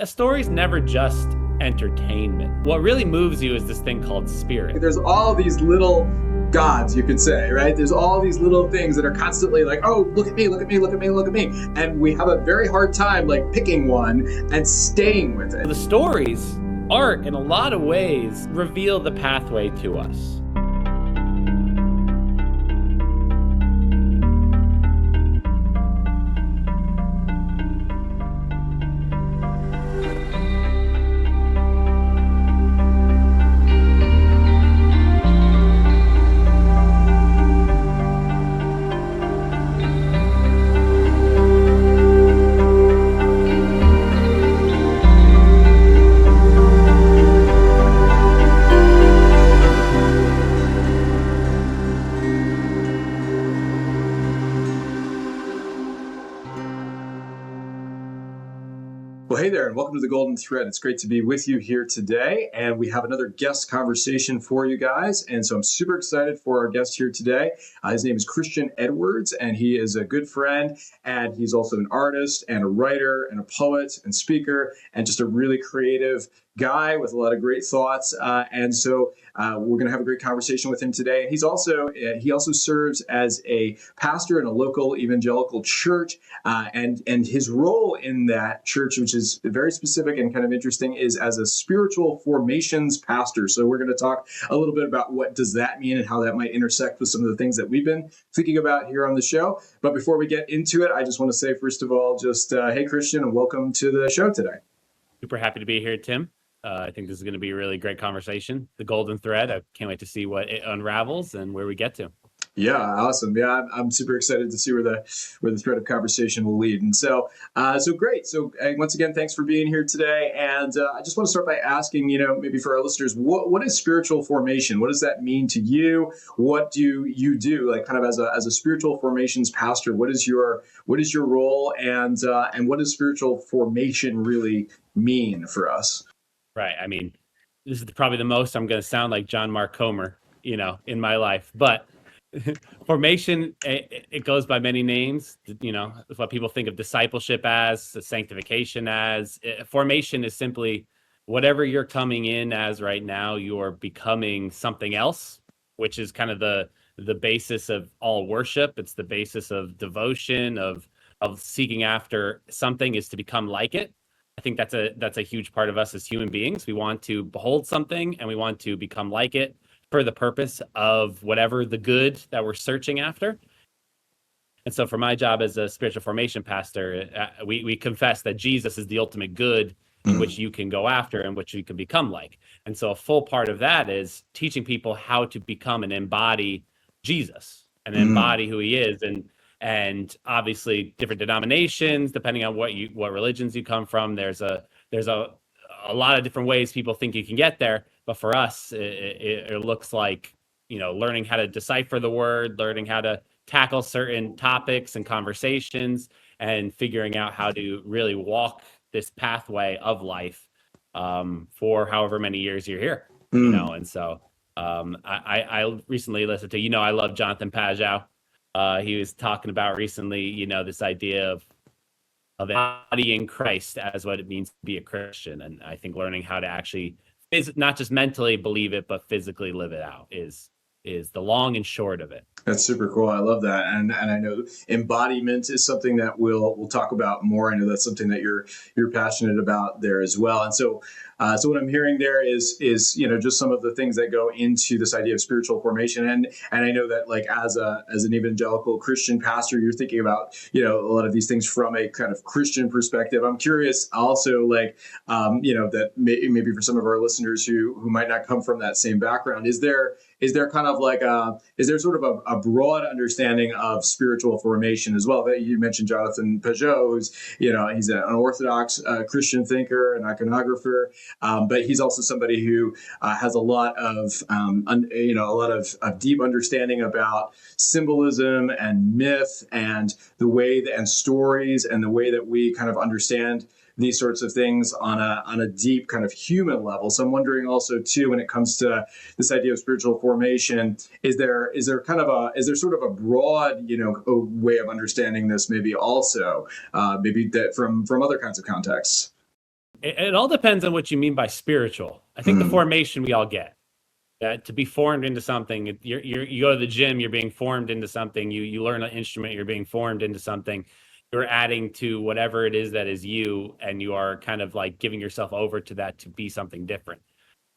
A story's never just entertainment. What really moves you is this thing called spirit. There's all these little gods, you could say, right? There's all these little things that are constantly like, oh, look at me, look at me, look at me, look at me. And we have a very hard time like picking one and staying with it. The stories, art, in a lot of ways, reveal the pathway to us. Well, hey there, and welcome to the Golden Thread. It's great to be with you here today, and we have another guest conversation for you guys, and so I'm super excited for our guest here today. His name is Christian Edwards, and he is a good friend, and he's also an artist and a writer and a poet and speaker, and just a really creative guy with a lot of great thoughts, and so we're going to have a great conversation with him today. He also serves as a pastor in a local evangelical church, and his role in that church, which is very specific and kind of interesting, is as a spiritual formations pastor. So we're going to talk a little bit about what does that mean and how that might intersect with some of the things that we've been thinking about here on the show. But before we get into it, I just want to say, first of all, just hey, Christian, and welcome to the show today. Super happy to be here, Tim. I think this is going to be a really great conversation. The Golden Thread. I can't wait to see what it unravels and where we get to. Yeah, awesome. Yeah, I'm super excited to see where the thread of conversation will lead. And so great. So once again, thanks for being here today. And I just want to start by asking, maybe for our listeners, what is spiritual formation? What does that mean to you? What do you do, like kind of as a spiritual formations pastor? What is your role, and what does spiritual formation really mean for us? Right. I mean, this is probably the most I'm going to sound like John Mark Comer, in my life, but formation, it goes by many names. What people think of discipleship as, sanctification as. Formation is simply whatever you're coming in as right now, you're becoming something else, which is kind of the basis of all worship. It's the basis of devotion, of seeking after something, is to become like it. I think that's a huge part of us as human beings. We want to behold something and we want to become like it, for the purpose of whatever the good that we're searching after. And so for my job as a spiritual formation pastor, we confess that Jesus is the ultimate good in which you can go after and which you can become like. And so a full part of that is teaching people how to become and embody Jesus and embody who he is. And obviously different denominations, depending on what religions you come from, there's a lot of different ways people think you can get there. But for us, it looks like, learning how to decipher the word, learning how to tackle certain topics and conversations, and figuring out how to really walk this pathway of life for however many years you're here. And so I recently listened to, I love Jonathan Pageau. He was talking about recently, this idea of embodying Christ as what it means to be a Christian. And I think learning how to actually not just mentally believe it, but physically live it out is the long and short of it. That's super cool. I love that. And I know embodiment is something that we'll talk about more. I know that's something that you're passionate about there as well. And so what I'm hearing there is just some of the things that go into this idea of spiritual formation. And I know that, like, as an evangelical Christian pastor, you're thinking about a lot of these things from a kind of Christian perspective. I'm curious also, like, that maybe for some of our listeners who might not come from that same background, is there kind of like is there sort of a broad understanding of spiritual formation as well? That you mentioned Jonathan Pageau, who's he's an Orthodox Christian thinker, an iconographer, but he's also somebody who has a lot of deep understanding about symbolism and myth and the way and stories and the way that we kind of understand these sorts of things on a deep kind of human level. So I'm wondering also too, when it comes to this idea of spiritual formation, is there sort of a broad, a way of understanding this maybe also, maybe that from other kinds of contexts? It all depends on what you mean by spiritual. I think the formation we all get. To be formed into something, you go to the gym, you're being formed into something. You learn an instrument, you're being formed into something. You're adding to whatever it is that is you, and you are kind of like giving yourself over to that to be something different.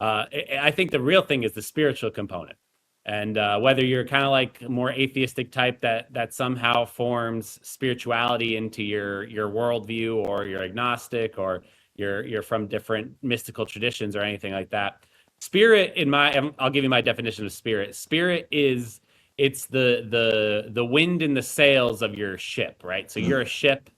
I think the real thing is the spiritual component, and whether you're kind of like a more atheistic type that somehow forms spirituality into your worldview, or you're agnostic, or you're from different mystical traditions or anything like that. Spirit, I'll give you my definition of spirit. Spirit is it's the wind in the sails of your ship, right? So you're a ship,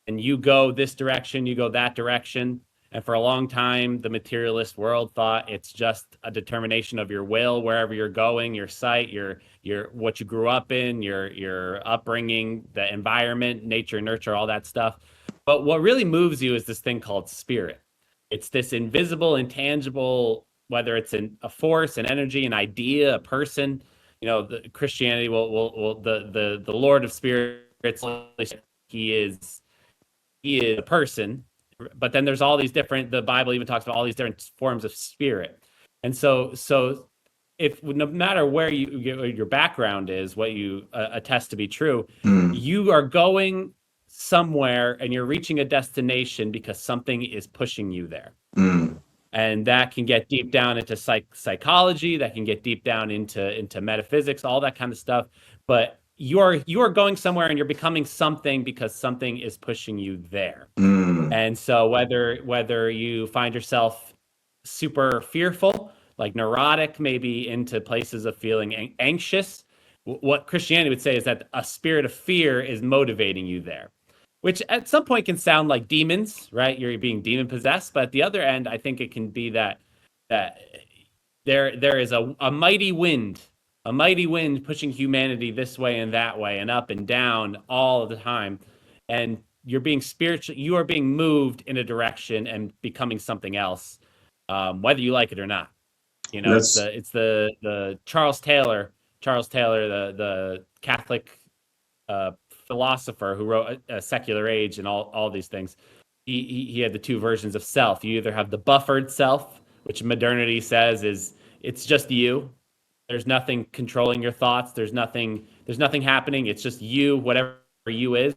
and you go this direction, you go that direction. And for a long time, the materialist world thought it's just a determination of your will, wherever you're going, your sight, your what you grew up in, your upbringing, the environment, nature, nurture, all that stuff. But what really moves you is this thing called spirit. It's this invisible, intangible, whether it's a force, an energy, an idea, a person. The Christianity will the Lord of spirits. He is a person, but then there's all these different. The Bible even talks about all these different forms of spirit, and so if no matter where your background is, what you attest to be true, you are going somewhere and you're reaching a destination because something is pushing you there. And that can get deep down into psychology, that can get deep down into metaphysics, all that kind of stuff. But you are going somewhere and you're becoming something because something is pushing you there. And so whether you find yourself super fearful, like neurotic, maybe into places of feeling anxious, what Christianity would say is that a spirit of fear is motivating you there, which at some point can sound like demons, right? You're being demon possessed, but at the other end, I think it can be that there is a mighty wind, pushing humanity this way and that way and up and down all of the time, and you're being spiritual. You are being moved in a direction and becoming something else, whether you like it or not. That's It's the Charles Taylor, the Catholic philosopher who wrote a Secular Age and all these things. He had the two versions of self. You either have the buffered self, which modernity says it's just you. There's nothing controlling your thoughts. There's nothing happening. It's just you, whatever you is.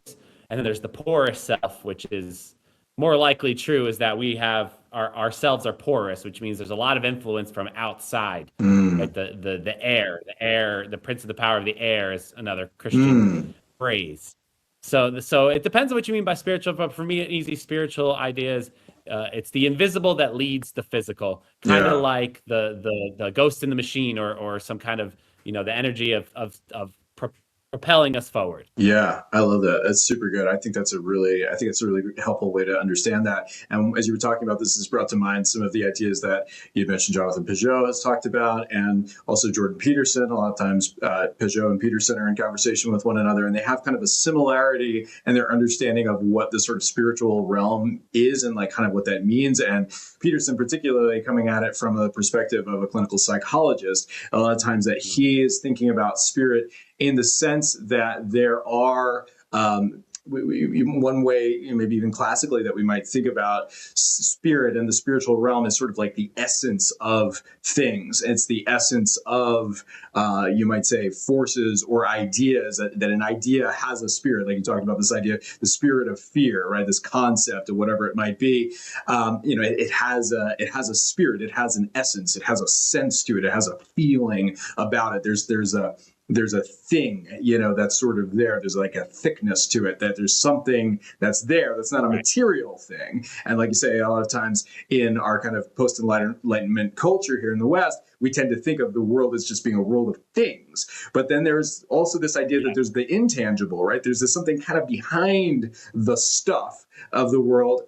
And then there's the porous self, which is more likely true, is that we have ourselves are porous, which means there's a lot of influence from outside. Right? The air, the prince of the power of the air is another Christian phrase. So it depends on what you mean by spiritual, but for me, an easy spiritual idea is it's the invisible that leads the physical, kind of like the ghost in the machine, or some kind of the energy of propelling us forward. Yeah, I love that. That's super good. I think it's a really helpful way to understand that. And as you were talking about this, has brought to mind some of the ideas that you mentioned Jonathan Pageau has talked about, and also Jordan Peterson. A lot of times, Pageau and Peterson are in conversation with one another, and they have kind of a similarity in their understanding of what the sort of spiritual realm is and like kind of what that means. And Peterson, particularly coming at it from a perspective of a clinical psychologist, a lot of times that he is thinking about spirit in the sense that there are one way, maybe even classically, that we might think about spirit and the spiritual realm is sort of like the essence of things. It's the essence of, you might say, forces or ideas, that an idea has a spirit. Like you talked about this idea, the spirit of fear, right? This concept of whatever it might be. It has a spirit. It has an essence. It has a sense to it. It has a feeling about it. There's a thing, that's sort of there. There's like a thickness to it, that there's something that's there that's not a material thing. And like you say, a lot of times in our kind of post-Enlightenment culture here in the West, we tend to think of the world as just being a world of things. But then there's also this idea that there's the intangible, right? There's this something kind of behind the stuff of the world.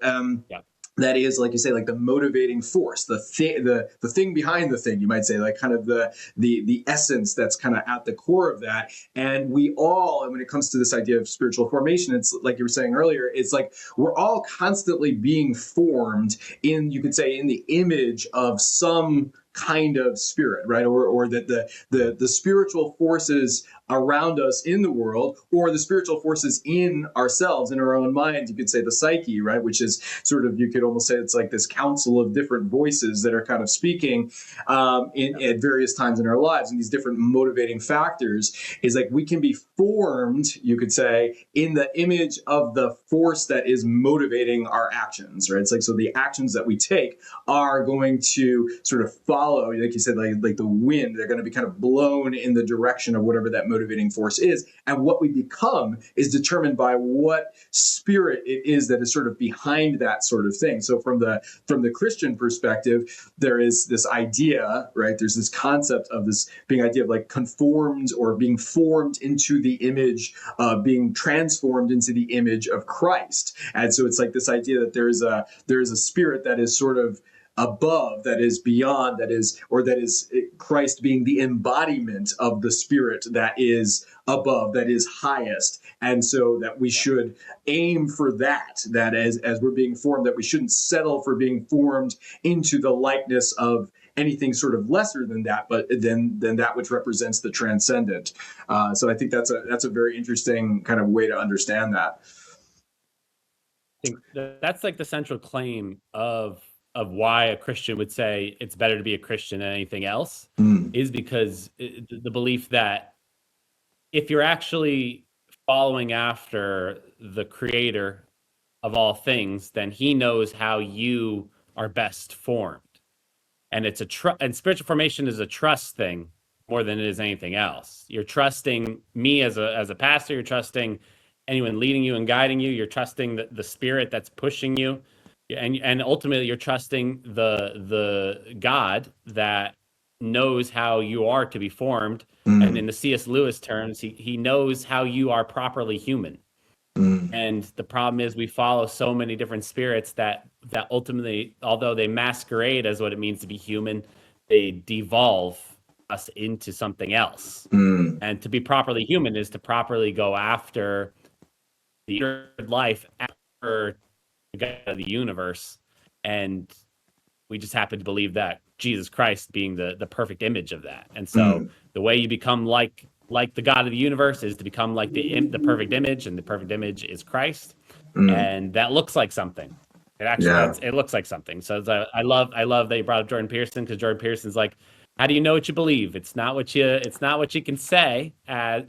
That is, like you say, like the motivating force, the thing behind the thing, you might say, like kind of the essence that's kind of at the core of that. And we all, and when it comes to this idea of spiritual formation, it's like you were saying earlier, it's like we're all constantly being formed in, you could say, in the image of some kind of spirit, right? Or that the spiritual forces around us in the world, or the spiritual forces in ourselves, in our own minds, you could say the psyche, right? Which is sort of, you could almost say it's like this council of different voices that are kind of speaking at various times in our lives. And these different motivating factors is like we can be formed, you could say, in the image of the force that is motivating our actions, right? It's like, so the actions that we take are going to sort of follow, like you said, like the wind, they're going to be kind of blown in the direction of whatever that motivating force is. And what we become is determined by what spirit it is that is sort of behind that sort of thing. So from the Christian perspective, there is this idea, right? There's this concept of this being idea of like conformed or being formed into the image, being transformed into the image of Christ. And so it's like this idea that there is a spirit that is sort of above, that is beyond, that is Christ being the embodiment of the spirit that is above, that is highest. And so that we should aim for that as we're being formed, that we shouldn't settle for being formed into the likeness of anything sort of lesser than that, but than that which represents the transcendent. So I think that's a very interesting kind of way to understand that. I think that's like the central claim of why a Christian would say it's better to be a Christian than anything else, is because the belief that if you're actually following after the creator of all things, then he knows how you are best formed. And it's and spiritual formation is a trust thing more than it is anything else. You're trusting me as a pastor, you're trusting anyone leading you and guiding you, you're trusting the spirit that's pushing you. And ultimately you're trusting the God that knows how you are to be formed. And in the C.S. Lewis terms, he knows how you are properly human. And the problem is we follow so many different spirits that ultimately, although they masquerade as what it means to be human, they devolve us into something else. And to be properly human is to properly go after the life after the God of the universe. And we just happen to believe that Jesus Christ being the perfect image of that. And so the way you become like the God of the universe is to become like the perfect image, and the perfect image is Christ. And that looks like something. It actually it looks like something. So I love that you brought up Jordan Peterson, because Jordan Peterson's like, how do you know what you believe? It's not what you can say,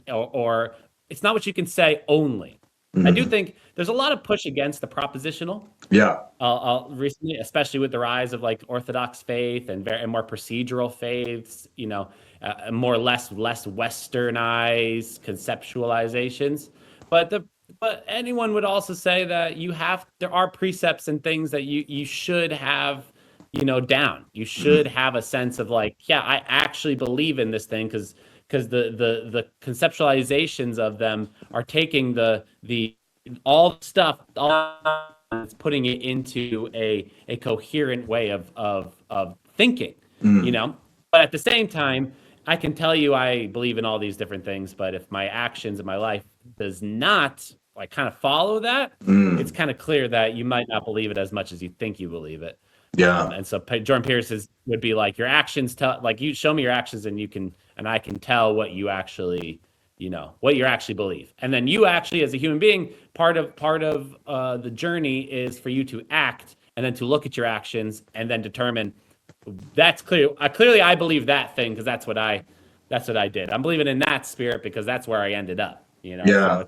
or it's not what you can say only. I do think there's a lot of push against the propositional. Recently, especially with the rise of like Orthodox faith and more procedural faiths, more less westernized conceptualizations. But anyone would also say that there are precepts and things that you should have, down. You should have a sense of like, yeah, I actually believe in this thing, because the conceptualizations of them are taking all the stuff, it's putting it into a coherent way of thinking, But at the same time, I can tell you I believe in all these different things, but if my actions in my life does not like kind of follow that, it's kind of clear that you might not believe it as much as you think you believe it. And so Jordan Peterson would be like, your actions tell, like, you show me your actions and I can tell what you actually, what you actually believe. And then you actually, as a human being, part of the journey is for you to act and then to look at your actions and then determine that's clear. Clearly I believe that thing because that's what I did. I'm believing in that spirit because that's where I ended up, So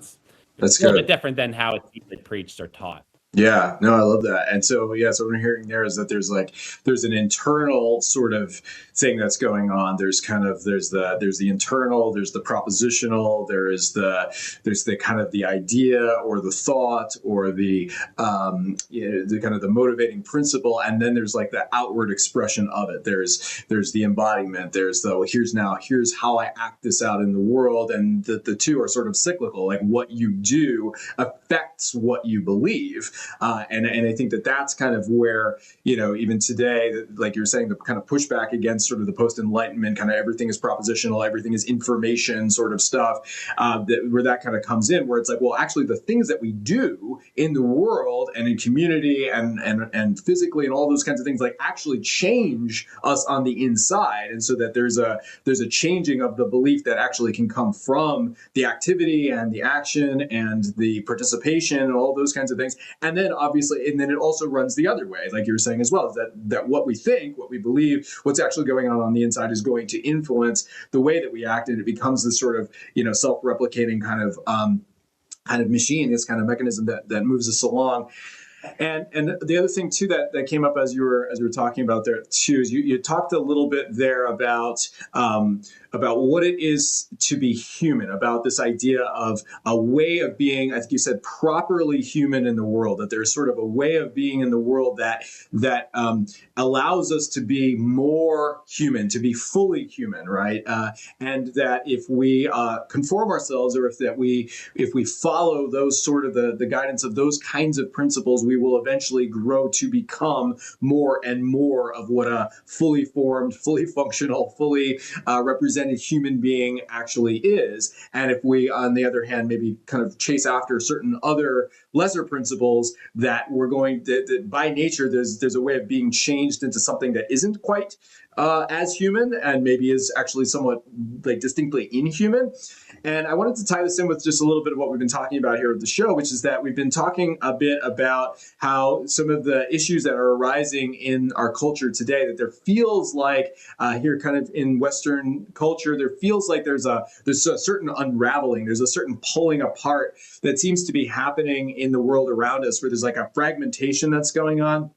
it's a little bit different than how it's usually preached or taught. Yeah, no, I love that. And so, so what I'm hearing there is that there's an internal sort of thing that's going on. There's the internal, there's the propositional, there's the kind of the idea or the thought or the kind of the motivating principle. And then there's like the outward expression of it. There's the embodiment. There's here's how I act this out in the world. And the two are sort of cyclical. Like what you do affects what you believe. And I think that that's kind of where, even today, like you're saying, the kind of pushback against sort of the post-enlightenment kind of everything is propositional, everything is information sort of stuff, where that kind of comes in, where it's like, well, actually the things that we do in the world and in community and physically and all those kinds of things like actually change us on the inside. And so that there's a changing of the belief that actually can come from the activity and the action and the participation and all those kinds of things. And then obviously, and then it also runs the other way, like you were saying as well, is that what we think, what we believe, what's actually going on the inside is going to influence the way that we act, and it becomes this sort of self-replicating kind of machine, this kind of mechanism that moves us along. And the other thing too that came up as you were talking about there too is you talked a little bit there about what it is to be human, about this idea of a way of being, I think you said, properly human in the world, that there's sort of a way of being in the world that allows us to be more human, to be fully human, right? And that if we conform ourselves, or if we follow those sort of the guidance of those kinds of principles, we will eventually grow to become more and more of what a fully formed, fully functional, fully represented human being actually is. And if we, on the other hand, maybe kind of chase after certain other lesser principles, that we're going that by nature there's a way of being changed into something that isn't quite as human, and maybe is actually somewhat like distinctly inhuman. And I wanted to tie this in with just a little bit of what we've been talking about here at the show, which is that we've been talking a bit about how some of the issues that are arising in our culture today, that there feels like here kind of in Western culture, there feels like there's a certain unraveling, there's a certain pulling apart that seems to be happening in the world around us, where there's like a fragmentation that's going on,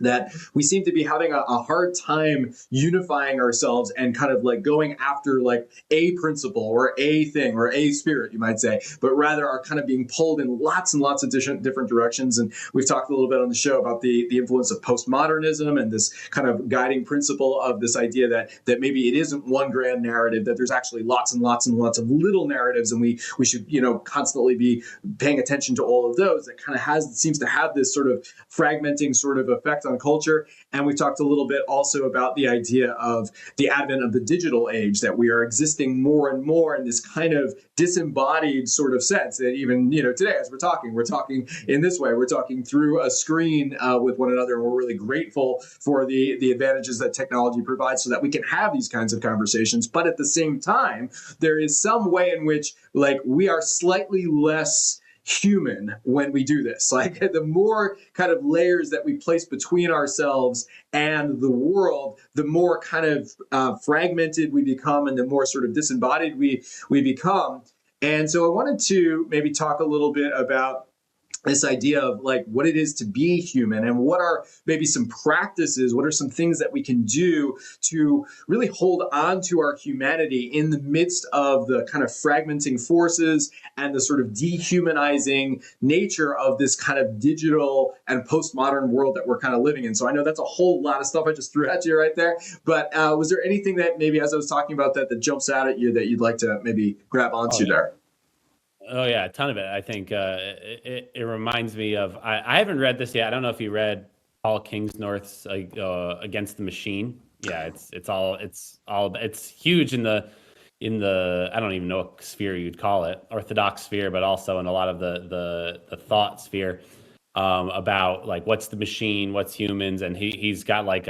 that we seem to be having a hard time unifying ourselves and kind of like going after like a principle or a thing or a spirit, you might say, but rather are kind of being pulled in lots and lots of different directions. And we've talked a little bit on the show about the influence of postmodernism and this kind of guiding principle of this idea that maybe it isn't one grand narrative, that there's actually lots and lots and lots of little narratives, and we should constantly be paying attention to all of those. That kind of seems to have this sort of fragmenting sort of effect on culture. And we talked a little bit also about the idea of the advent of the digital age, that we are existing more and more in this kind of disembodied sort of sense, that even today as we're talking in this way, we're talking through a screen with one another, and we're really grateful for the advantages that technology provides so that we can have these kinds of conversations. But at the same time, there is some way in which like we are slightly less human when we do this. Like the more kind of layers that we place between ourselves and the world, the more kind of fragmented we become, and the more sort of disembodied we become. And so I wanted to maybe talk a little bit about this idea of like what it is to be human, and what are maybe some practices, what are some things that we can do to really hold on to our humanity in the midst of the kind of fragmenting forces and the sort of dehumanizing nature of this kind of digital and postmodern world that we're kind of living in. So I know that's a whole lot of stuff I just threw at you right there, but was there anything that maybe as I was talking about that jumps out at you that you'd like to maybe grab onto there? Oh yeah, a ton of it. I think it reminds me of. I haven't read this yet. I don't know if you read Paul Kingsnorth's Against the Machine. Yeah, it's huge in the I don't even know what sphere you'd call it, orthodox sphere, but also in a lot of the thought sphere, about like what's the machine, what's humans, and he's got like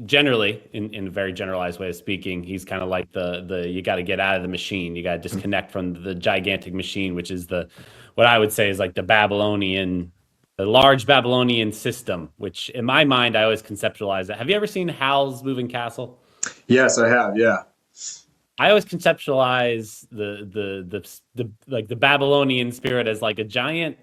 generally in a very generalized way of speaking, he's kind of like the you got to get out of the machine, you got to disconnect from the gigantic machine, which is what I would say is like the large Babylonian system, which in my mind I always conceptualize it. Have you ever seen Howl's Moving Castle? Yes, I have. Yeah. I always conceptualize the like the Babylonian spirit as like a giant,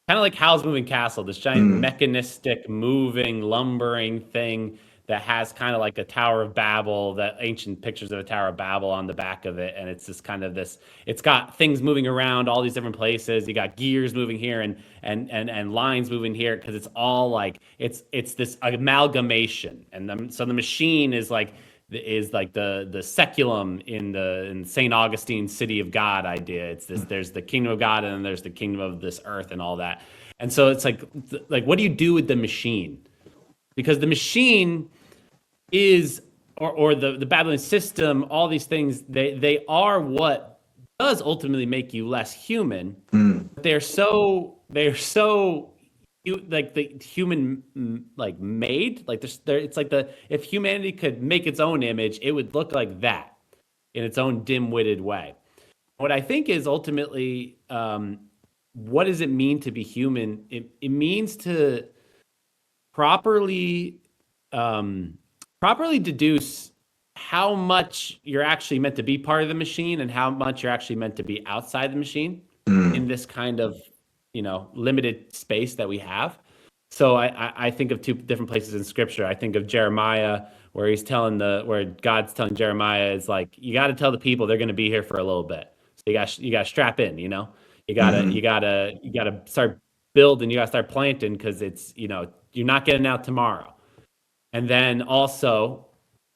kind of like Howl's Moving Castle, this giant mechanistic, moving, lumbering thing that has kind of like a Tower of Babel, that ancient pictures of a Tower of Babel on the back of it. And it's just kind of it's got things moving around all these different places. You got gears moving here and lines moving here, because it's all like, it's this amalgamation. And so the machine is like the seculum in St. Augustine's City of God idea. It's this, there's the kingdom of God, and then there's the kingdom of this earth and all that. And so it's like what do you do with the machine? Because the machine is, or the Babylonian system, all these things, they are what does ultimately make you less human. But they're so like the human like made, like it's like if humanity could make its own image, it would look like that in its own dim-witted way. What I think is ultimately, what does it mean to be human? It means to properly properly deduce how much you're actually meant to be part of the machine and how much you're actually meant to be outside the machine in this kind of, limited space that we have. So I think of two different places in scripture. I think of Jeremiah, where where God's telling Jeremiah, is like, you got to tell the people they're going to be here for a little bit. So you got to strap in, you gotta start building, you got to start planting, because it's, you're not getting out tomorrow. And then also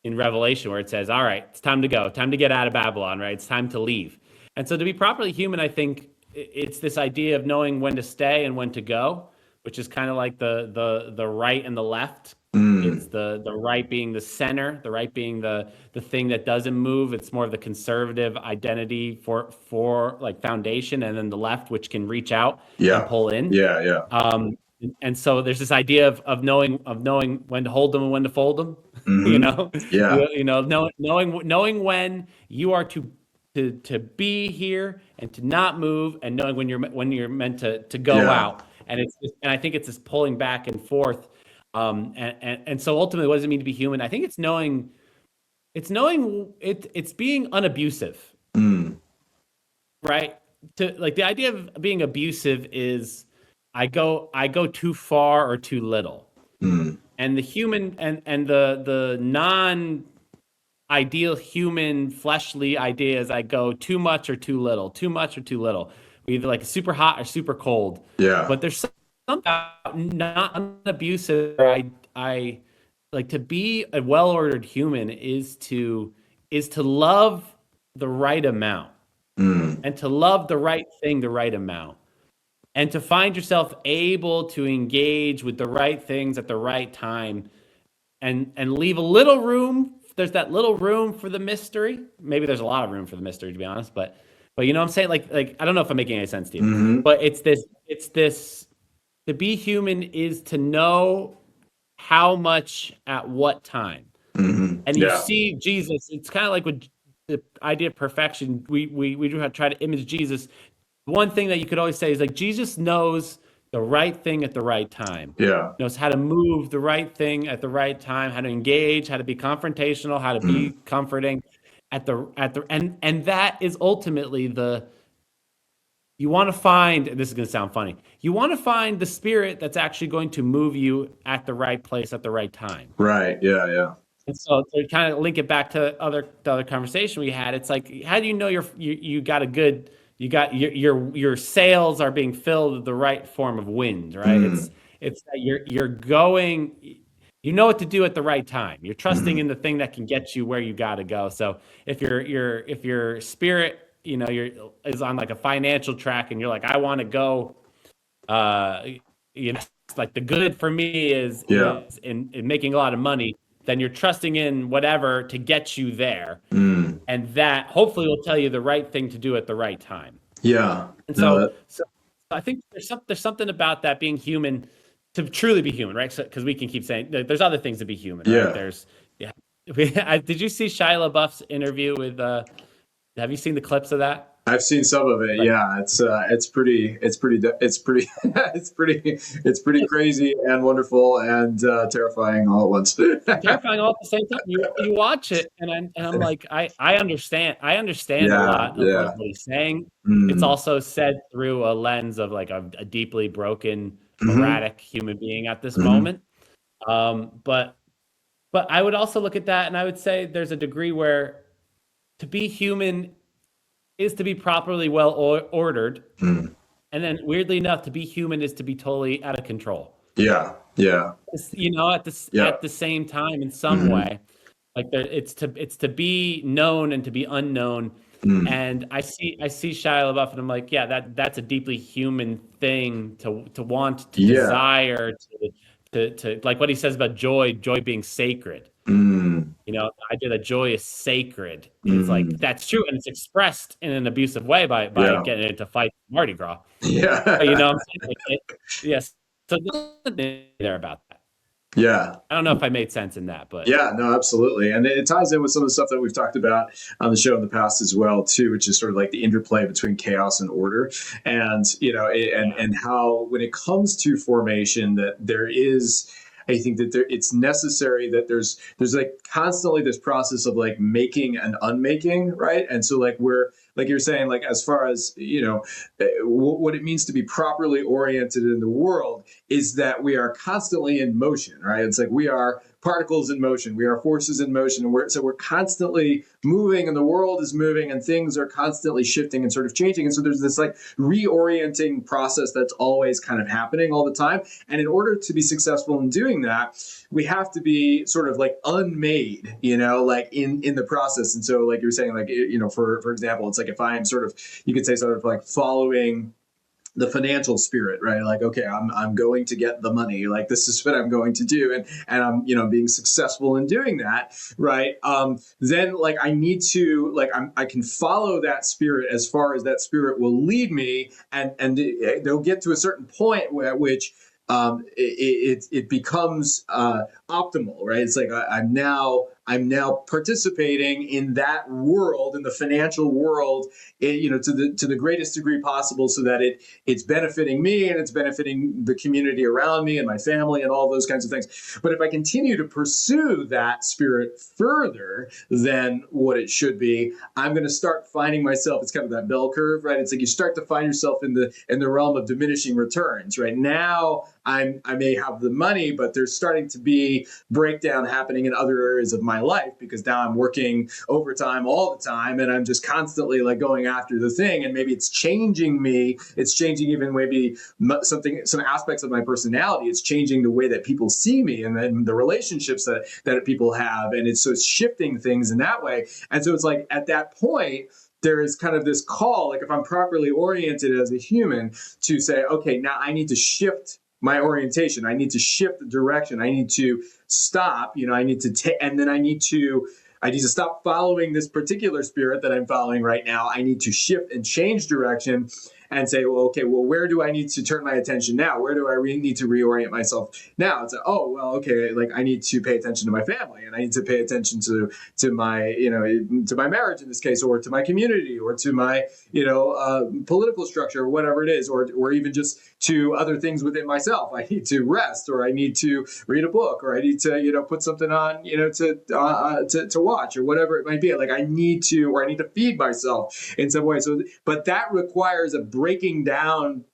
in Revelation, where it says, all right, it's time to go, time to get out of Babylon, right? It's time to leave. And so to be properly human, I think it's this idea of knowing when to stay and when to go, which is kind of like the right and the left. It's the right being the center, the right being the thing that doesn't move. It's more of the conservative identity for like foundation, and then the left, which can reach out and pull in. And so there's this idea of knowing when to hold them and when to fold them. Knowing when you are to be here and to not move, and knowing when you're meant to go out. And I think it's this pulling back and forth. And so ultimately, what does it mean to be human? I think it's knowing it's being unabusive, right? To like, the idea of being abusive is I go too far or too little. And the human and the non ideal human fleshly idea is I go too much or too little, too much or too little. We're either like super hot or super cold. But there's something about not unabusive. I like to be a well-ordered human is to love the right amount, and to love the right thing the right amount, and to find yourself able to engage with the right things at the right time, and leave a little room. There's that little room for the mystery. Maybe there's a lot of room for the mystery, to be honest, but you know what I'm saying? Like I don't know if I'm making any sense to you, but it's this to be human is to know how much at what time. And you see Jesus, it's kind of like with the idea of perfection. We do have to try to image Jesus. One thing that you could always say is like, Jesus knows the right thing at the right time. Knows how to move the right thing at the right time, how to engage, how to be confrontational, how to be comforting and that is ultimately you want to find, and this is going to sound funny, you want to find the spirit that's actually going to move you at the right place at the right time. And so to kind of link it back to the other conversation we had, it's like, how do you know you got a good, you got your sails are being filled with the right form of wind, right? It's that you're going, you know what to do at the right time. You're trusting in the thing that can get you where you got to go. So if your spirit, is on like a financial track, and you're like, I want to go, like the good for me is in making a lot of money, then you're trusting in whatever to get you there. And that hopefully will tell you the right thing to do at the right time. And so I think there's something about that, being human, to truly be human, right? So, because we can keep saying there's other things to be human, right? Did you see Shia LaBeouf's interview with have you seen the clips of that? I've seen some of it. It's pretty crazy and wonderful and terrifying all at once. Terrifying all at the same time. You watch it, and I'm like, I understand a lot of what he's saying. It's also said through a lens of like a deeply broken, erratic human being at this moment. But I would also look at that, and I would say there's a degree where to be human is to be properly well ordered. And then weirdly enough, to be human is to be totally out of control. At the same time, in some way, like it's to be known and to be unknown. Mm. And I see Shia LaBeouf, and I'm like, yeah, that's a deeply human thing to want, to Yeah. desire, to like what he says about joy being sacred. Mm. I did a joy is sacred. And it's like, Mm. that's true. And it's expressed in an abusive way by Yeah. getting into fights at Mardi Gras. But Yeah. what I'm saying? Yes. So there's something there about that. Yeah. I don't know if I made sense in that, but Yeah, no, absolutely. And it ties in with some of the stuff that we've talked about on the show in the past as well, too, which is sort of like the interplay between chaos and order. And, yeah. and how when it comes to formation, that there is, I think that it's necessary that there's like constantly this process of like making and unmaking, right? And so like like you're saying, like as far as what it means to be properly oriented in the world is that we are constantly in motion, right? It's like we are particles in motion, we are forces in motion, and we're constantly moving, and the world is moving, and things are constantly shifting and sort of changing. And so there's this like reorienting process that's always kind of happening all the time. And in order to be successful in doing that, we have to be sort of like unmade, like in the process. And so, like you're saying, like for example, it's like if I'm sort of, you could say sort of like following the financial spirit, right? Like, okay, I'm going to get the money. Like, this is what I'm going to do, and I'm being successful in doing that, right? Then like I need to like I can follow that spirit as far as that spirit will lead me, and they'll get to a certain point at which it becomes optimal, right? It's like I'm now participating in that world, in the financial world, to the greatest degree possible, so that it's benefiting me and it's benefiting the community around me and my family and all those kinds of things. But if I continue to pursue that spirit further than what it should be, I'm going to start finding myself. It's kind of that bell curve, right? It's like you start to find yourself in the realm of diminishing returns, right? Now I may have the money, but there's starting to be breakdown happening in other areas of my life, because now I'm working overtime all the time, and I'm just constantly like going after the thing, and maybe it's changing me. It's changing even maybe some aspects of my personality. It's changing the way that people see me, and then the relationships that people have, and it's shifting things in that way. And so it's like at that point, there is kind of this call, like if I'm properly oriented as a human, to say, okay, now I need to shift my orientation. I need to shift the direction. I need to stop. I need to take, and then I need to stop following this particular spirit that I'm following right now. I need to shift and change direction and say, well, okay, well, where do I need to turn my attention now? Where do I need to reorient myself now? It's like, oh, well, okay, like I need to pay attention to my family, and I need to pay attention to my, to my marriage in this case, or to my community, or to my, political structure, or whatever it is, or even just to other things within myself. I need to rest, or I need to read a book, or I need to, put something on, to watch, or whatever it might be. Like I need to feed myself in some way. So, but that requires a breaking down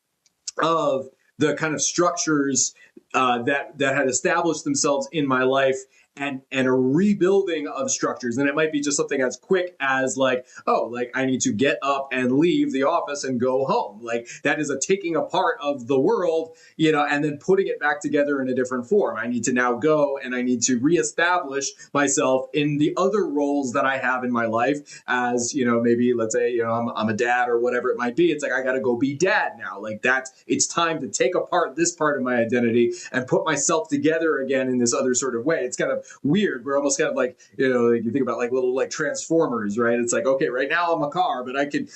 of the kind of structures that had established themselves in my life, and a rebuilding of structures. And it might be just something as quick as like, oh, like I need to get up and leave the office and go home. Like that is a taking apart of the world, and then putting it back together in a different form. I need to now go and I need to reestablish myself in the other roles that I have in my life as, maybe let's say, I'm a dad or whatever it might be. It's like, I got to go be dad now. Like it's time to take apart this part of my identity and put myself together again in this other sort of way. It's kind of weird. We're almost kind of like, like you think about like little like transformers, right? It's like, okay, right now I'm a car, but I could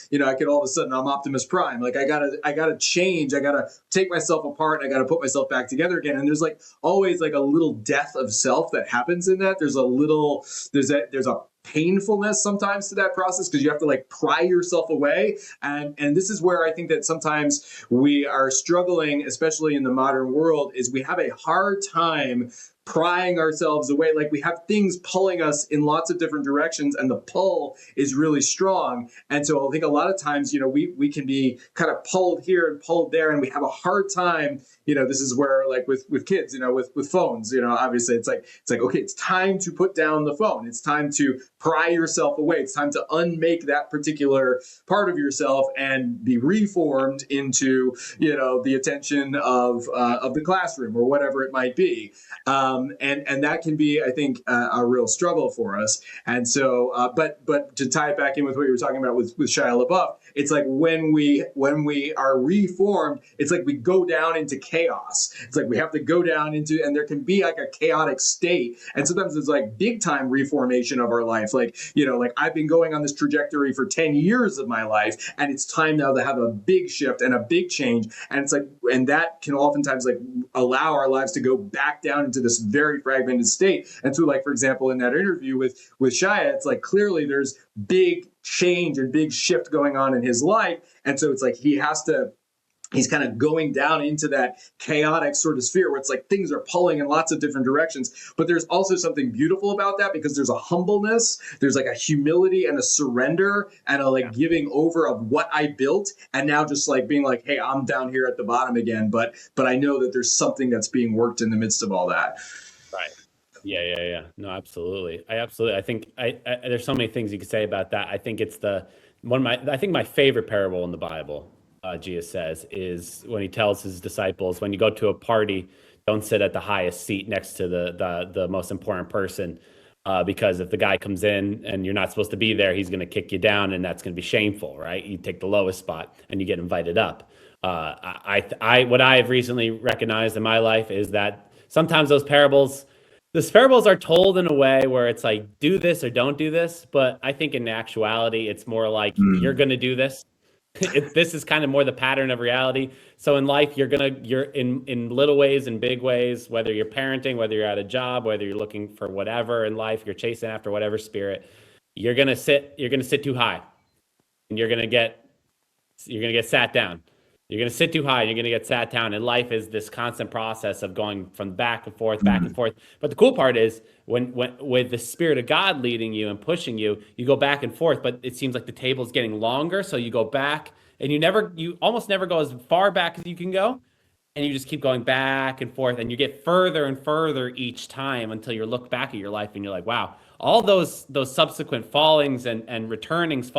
all of a sudden I'm Optimus Prime. Like I gotta change. I gotta take myself apart. I gotta put myself back together again. And there's like always like a little death of self that happens in that. There's a painfulness sometimes to that process, because you have to like pry yourself away. And this is where I think that sometimes we are struggling, especially in the modern world, is we have a hard time prying ourselves away. Like we have things pulling us in lots of different directions, and the pull is really strong. And so I think a lot of times, we can be kind of pulled here and pulled there, and we have a hard time. This is where like with kids, with phones, obviously it's like, okay, it's time to put down the phone. It's time to pry yourself away. It's time to unmake that particular part of yourself and be reformed into, the attention of the classroom or whatever it might be. and that can be, I think, a real struggle for us. And so, but to tie it back in with what you were talking about with Shia LaBeouf, it's like when we are reformed, it's like we go down into chaos. It's like we have to go down into, and there can be like a chaotic state. And sometimes it's like big time reformation of our life. Like, like I've been going on this trajectory for 10 years of my life, and it's time now to have a big shift and a big change. And it's like, and that can oftentimes like allow our lives to go back down into this very fragmented state. And so, like, for example, in that interview with Shia, it's like clearly there's big change and big shift going on in his life. And so it's like he's kind of going down into that chaotic sort of sphere where it's like things are pulling in lots of different directions. But there's also something beautiful about that, because there's a humbleness, there's like a humility and a surrender and a like giving over of what I built, and now just like being like, hey, I'm down here at the bottom again, but I know that there's something that's being worked in the midst of all that. Right. Yeah. No, absolutely. I think there's so many things you could say about that. I think it's I think my favorite parable in the Bible, Jesus says, is when he tells his disciples, when you go to a party, don't sit at the highest seat next to the most important person, because if the guy comes in and you're not supposed to be there, he's going to kick you down, and that's going to be shameful, right? You take the lowest spot and you get invited up. What I've recently recognized in my life is that sometimes those parables are told in a way where it's like, do this or don't do this. But I think in actuality, it's more like you're going to do this. This is kind of more the pattern of reality. So in life, you're in little ways and big ways, whether you're parenting, whether you're at a job, whether you're looking for whatever in life, you're chasing after whatever spirit, you're going to sit too high, and you're going to get sat down. You're going to sit too high and you're going to get sat down. And life is this constant process of going from back and forth, back and forth. But the cool part is when with the Spirit of God leading you and pushing you, you go back and forth, but it seems like the table's getting longer. So you go back, and you almost never go as far back as you can go. And you just keep going back and forth, and you get further and further each time until you look back at your life and you're like, wow, all those subsequent fallings and returnings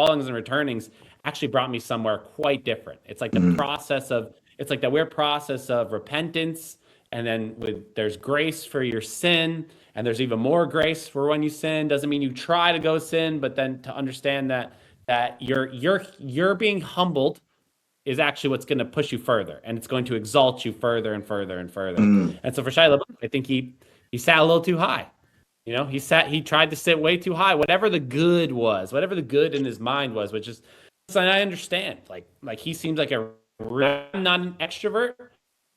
actually brought me somewhere quite different. It's like it's like that weird process of repentance, and then there's grace for your sin, and there's even more grace for when you sin. Doesn't mean you try to go sin, but then to understand that you're being humbled is actually what's going to push you further, and it's going to exalt you further and further and further. And so for Shia LaBeouf, I think he sat a little too high. He tried to sit way too high, whatever the good in his mind was, which is, I understand. Like he seems like I'm not an extrovert.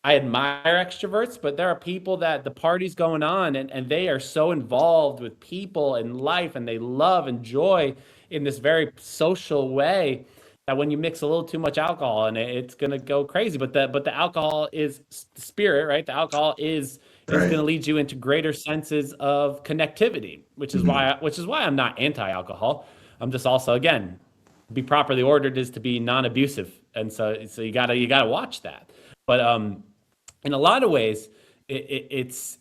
I admire extroverts, but there are people that the party's going on and they are so involved with people and life, and they love and joy in this very social way that when you mix a little too much alcohol in it, it's going to go crazy. But the alcohol is the spirit, right? The alcohol is going to lead you into greater senses of connectivity, which is why I'm not anti-alcohol. I'm just also, again, be properly ordered is to be non-abusive, and so you gotta watch that. But in a lot of ways, it's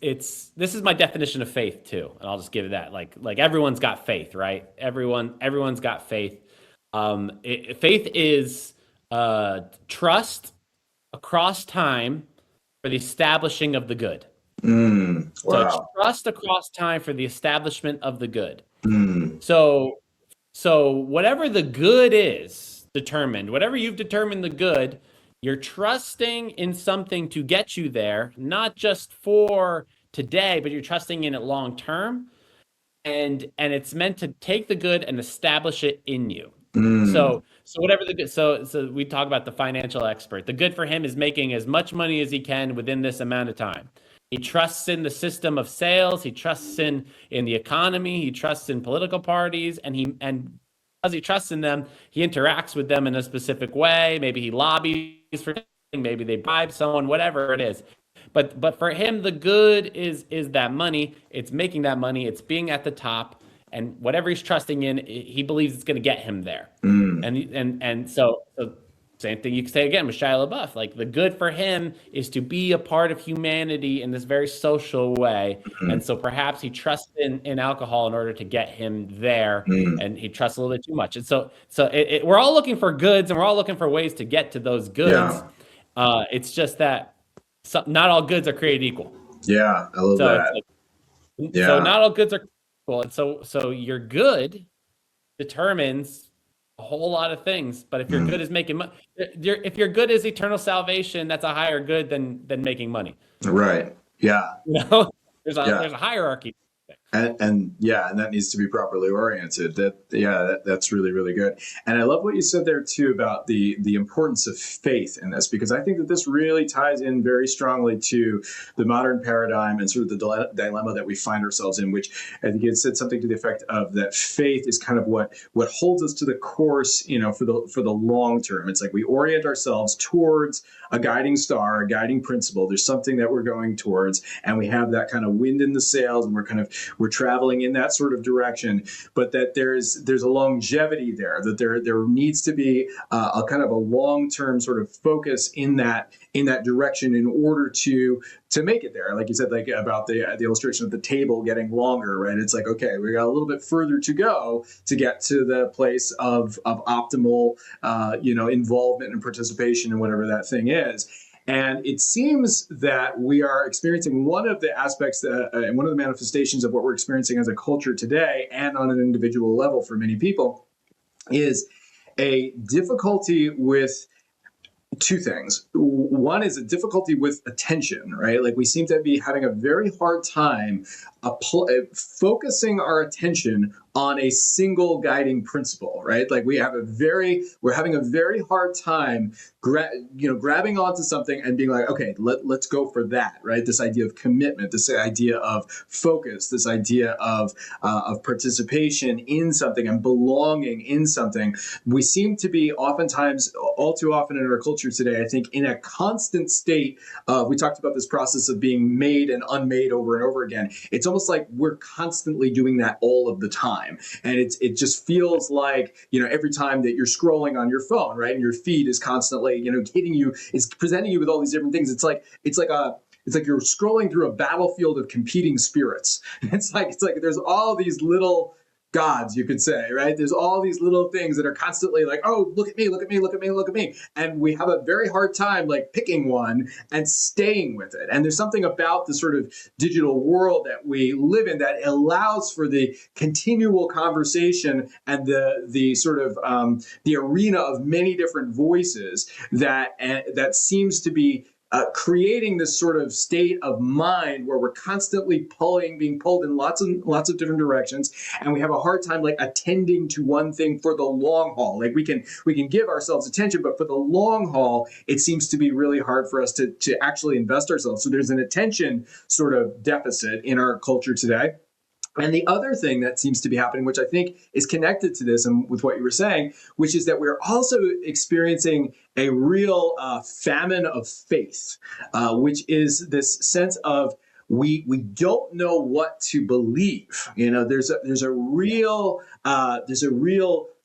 this is my definition of faith too, and I'll just give it that. Like everyone's got faith, right? Everyone's got faith. Faith is trust across time for the establishing of the good. Wow. So trust across time for the establishment of the good. So whatever the good is determined, whatever you've determined the good, you're trusting in something to get you there, not just for today, but you're trusting in it long term. And it's meant to take the good and establish it in you. So whatever the good, so we talk about the financial expert. The good for him is making as much money as he can within this amount of time. He trusts in the system of sales. He trusts in the economy. He trusts in political parties, and as he trusts in them, he interacts with them in a specific way. Maybe he lobbies for something. Maybe they bribe someone. Whatever it is. But for him, the good is that money. It's making that money. It's being at the top, and whatever he's trusting in, he believes it's going to get him there. And so same thing you can say again with Shia LaBeouf. Like the good for him is to be a part of humanity in this very social way. And so perhaps he trusts in alcohol in order to get him there, and he trusts a little bit too much. And so we're all looking for goods, and we're all looking for ways to get to those goods. It's just that not all goods are created equal. Yeah, I love So it's that. like, so Yeah. not all goods are equal. And so your good determines a whole lot of things. But if your Mm, good is making money, if your good is eternal salvation, that's a higher good than making money. right. Yeah. You know, Yeah. there's a hierarchy. And yeah, and that needs to be properly oriented. That's really, really good. And I love what you said there too about the importance of faith in this, because I think that this really ties in very strongly to the modern paradigm and sort of the dilemma that we find ourselves in, which I think it said something to the effect of that faith is kind of what holds us to the course, for the long term. It's like we orient ourselves towards a guiding star, a guiding principle. There's something that we're going towards, and we have that kind of wind in the sails, and we're traveling in that sort of direction. But that there's a longevity there, that there needs to be a kind of a long-term sort of focus in that direction in order to make it there. Like you said, like about the illustration of the table getting longer, right? It's like, okay, we got a little bit further to go to get to the place of optimal involvement and participation in whatever that thing is. And it seems that we are experiencing one of the aspects and one of the manifestations of what we're experiencing as a culture today, and on an individual level for many people, is a difficulty with two things. One is a difficulty with attention, right? Like we seem to be having a very hard time focusing our attention on a single guiding principle, right? Like we're having a very hard time, grabbing onto something and being like, okay, let's go for that, right? This idea of commitment, this idea of focus, this idea of participation in something and belonging in something. We seem to be oftentimes, all too often in our culture today, I think, in a constant state of, we talked about this process of being made and unmade over and over again. It's almost like we're constantly doing that all of the time. And it just feels like, every time that you're scrolling on your phone, right, and your feed is constantly, hitting you, is presenting you with all these different things. It's like you're scrolling through a battlefield of competing spirits. It's like there's all these little gods, you could say, right? There's all these little things that are constantly like, oh, look at me, look at me, look at me, look at me. And we have a very hard time like picking one and staying with it. And there's something about the sort of digital world that we live in that allows for the continual conversation and the sort of the arena of many different voices that seems to be creating this sort of state of mind where we're constantly being pulled in lots of different directions, and we have a hard time like attending to one thing for the long haul. Like we can give ourselves attention, but for the long haul, it seems to be really hard for us to actually invest ourselves. So there's an attention sort of deficit in our culture today. And the other thing that seems to be happening, which I think is connected to this and with what you were saying, which is that we're also experiencing a real famine of faith, which is this sense of we don't know what to believe. There's a real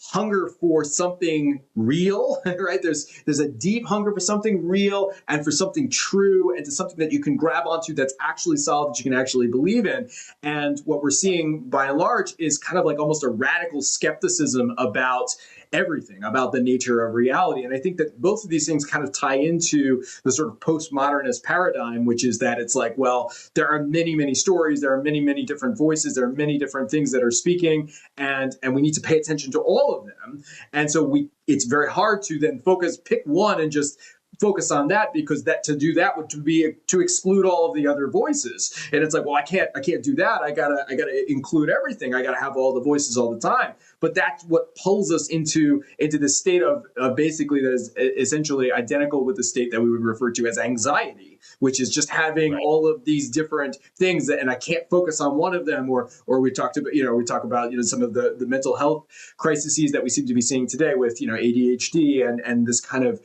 hunger for something real, right? There's a deep hunger for something real and for something true and to something that you can grab onto that's actually solid, that you can actually believe in. And what we're seeing by and large is kind of like almost a radical skepticism about everything, about the nature of reality. And I think that both of these things kind of tie into the sort of postmodernist paradigm, which is that it's like, well, there are many, many stories, there are many, many different voices, there are many different things that are speaking, and we need to pay attention to all of them. And so it's very hard to then pick one and just focus on that, because that to do that would be to exclude all of the other voices. And it's like, well, I can't do that. I gotta include everything. I gotta have all the voices all the time. But that's what pulls us into this state of basically that is essentially identical with the state that we would refer to as anxiety, which is just having all of these different things and I can't focus on one of them. Or we talk about some of the mental health crises that we seem to be seeing today with ADHD and this kind of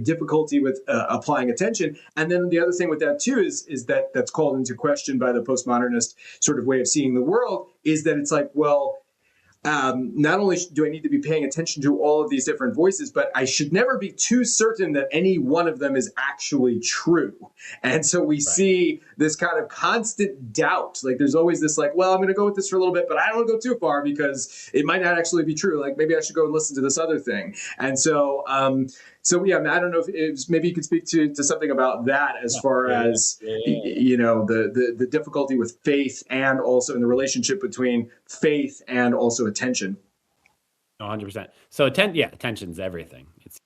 difficulty with applying attention. And then the other thing with that too is that that's called into question by the postmodernist sort of way of seeing the world, is that it's like, well, not only do I need to be paying attention to all of these different voices, but I should never be too certain that any one of them is actually true. And so we see this kind of constant doubt. Like there's always this like, well, I'm going to go with this for a little bit, but I don't want to go too far because it might not actually be true. Like maybe I should go and listen to this other thing. And so So yeah, I don't know if maybe you could speak to something about that as far as the difficulty with faith and also in the relationship between faith and also attention. 100%. So attention's everything. It's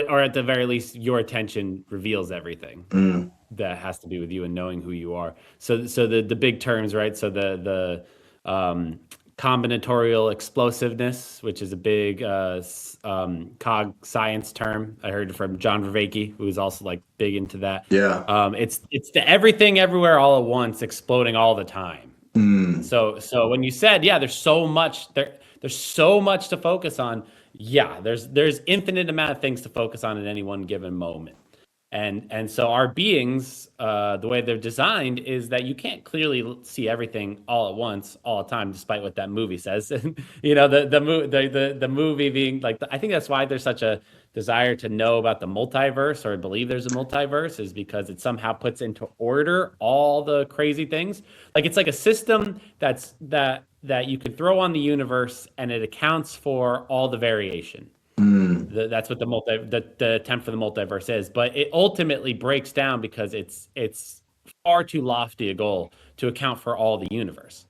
or at the very least, your attention reveals everything. Mm. That has to do with you and knowing who you are. So the big terms, right? So the combinatorial explosiveness, which is a big cog science term. I heard from John Vervaeke, who is also like big into that. Yeah. It's the everything everywhere all at once exploding all the time. Mm. So when you said, yeah, there's so much there's so much to focus on. Yeah, there's infinite amount of things to focus on at any one given moment. And so our beings, the way they're designed is that you can't clearly see everything all at once, all the time, despite what that movie says. You know, the movie being like, I think that's why there's such a desire to know about the multiverse or believe there's a multiverse, is because it somehow puts into order all the crazy things. Like it's like a system that you could throw on the universe and it accounts for all the variation. That's what the attempt for the multiverse is, but it ultimately breaks down because it's far too lofty a goal to account for all the universe.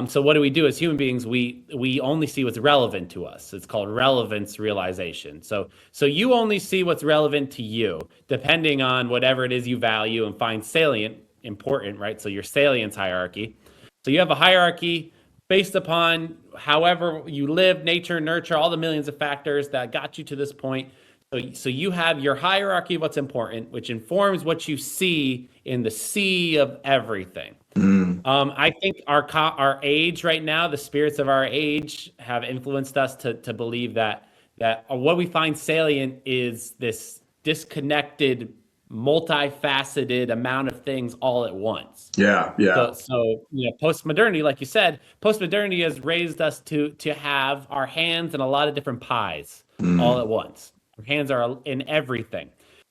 So what do we do as human beings? We only see what's relevant to us. It's called relevance realization. So you only see what's relevant to you, depending on whatever it is you value and find salient, important, right? So your salience hierarchy. So you have a hierarchy based upon however you live, nature, nurture, all the millions of factors that got you to this point. So you have your hierarchy of what's important, which informs what you see in the sea of everything. I think our age right now, the spirits of our age, have influenced us to believe that what we find salient is this disconnected, multifaceted amount of things all at once. Yeah. Yeah. So postmodernity, like you said, postmodernity has raised us to have our hands in a lot of different pies all at once. Our hands are in everything.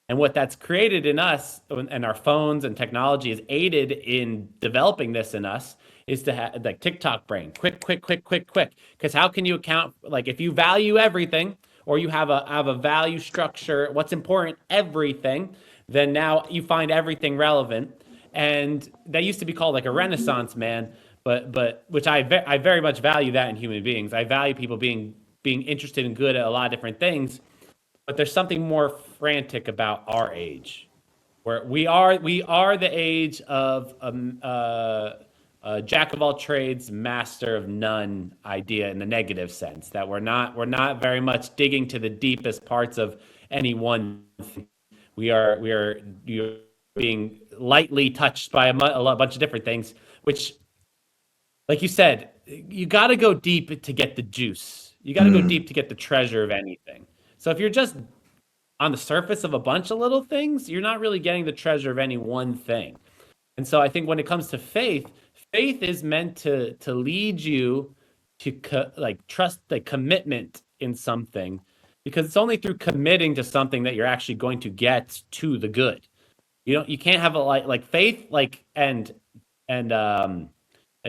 And what that's created in us, and our phones and technology has aided in developing this in us, is to have like TikTok brain, quick. Because how can you account, like if you value everything, or you have a value structure, what's important, everything, then now you find everything relevant. And that used to be called like a renaissance man, but which I very much value that in human beings. I value people being interested and good at a lot of different things. But there's something more frantic about our age, where we are the age of jack of all trades, master of none idea in the negative sense. That we're not very much digging to the deepest parts of any one thing. We are being lightly touched by a bunch of different things, which, like you said, you got to go deep to get the juice. You got to go deep to get the treasure of anything. So if you're just on the surface of a bunch of little things, you're not really getting the treasure of any one thing. And so I think when it comes to faith is meant to lead you to trust the commitment in something, because it's only through committing to something that you're actually going to get to the good. You can't have a like faith and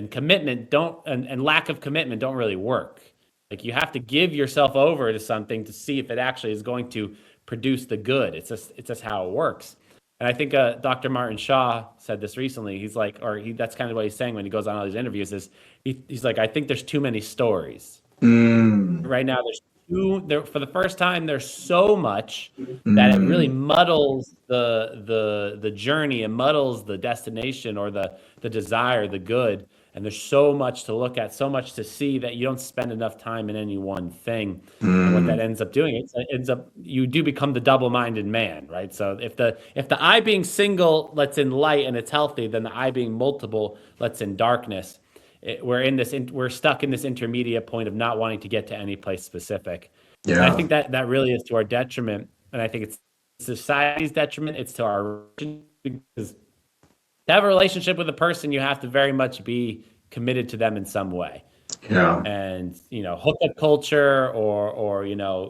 commitment and lack of commitment don't really work. Like you have to give yourself over to something to see if it actually is going to produce the good. It's just how it works. And I think Dr. Martin Shaw said this recently. He's like, that's kind of what he's saying when he goes on all these interviews. He's like, I think there's too many stories right now. For the first time, there's so much that it really muddles the journey and muddles the destination or the desire, the good. And there's so much to look at, so much to see, that you don't spend enough time in any one thing. And what that ends up doing, you do become the double-minded man, right? So if the eye being single lets in light and it's healthy, then the eye being multiple lets in darkness. We're stuck in this intermediate point of not wanting to get to any place specific. Yeah. And I think that really is to our detriment. And I think it's society's detriment. It's to our, because to have a relationship with a person, you have to very much be committed to them in some way. Yeah. And hookup culture or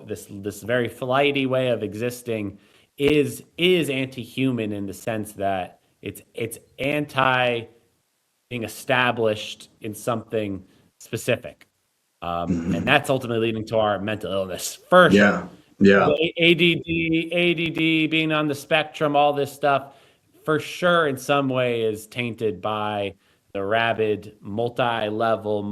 this very flighty way of existing is anti-human in the sense that it's anti being established in something specific. And that's ultimately leading to our mental illness. For sure. Yeah. ADD, being on the spectrum, all this stuff, for sure, in some way, is tainted by the rabid, multi-level,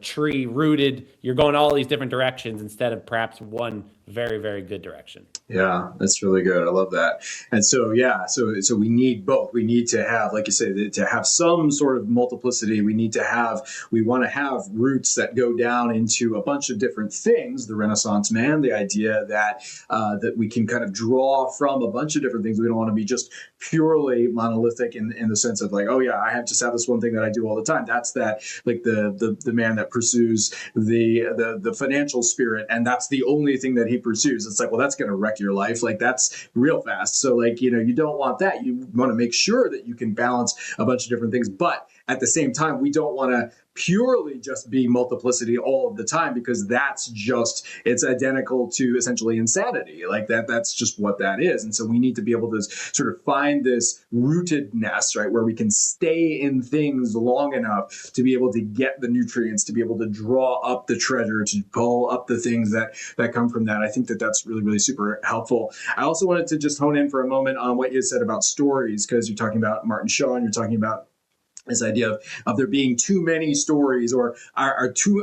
tree rooted. You're going all these different directions instead of perhaps one very, very good direction. Yeah, that's really good. I love that. And so, yeah, so we need both. We need to have, like you say, to have some sort of multiplicity. We want to have roots that go down into a bunch of different things. The Renaissance man, the idea that that we can kind of draw from a bunch of different things. We don't want to be just purely monolithic in the sense of like, oh yeah, I have to have this one thing that I do all the time. That's that, like the man that pursues the financial spirit, and that's the only thing that he pursues. It's like, well, that's going to wreck your life. Like that's real fast. So like, you don't want that. You want to make sure that you can balance a bunch of different things, but at the same time, we don't want to purely just be multiplicity all of the time, because it's identical to essentially insanity. Like that's just what that is. And so we need to be able to sort of find this rootedness, right, where we can stay in things long enough to be able to get the nutrients, to be able to draw up the treasure, to pull up the things that come from that. I think that's really, really super helpful. I also wanted to just hone in for a moment on what you said about stories, because you're talking about Martin Shaw, and you're talking about this idea of there being too many stories, or are too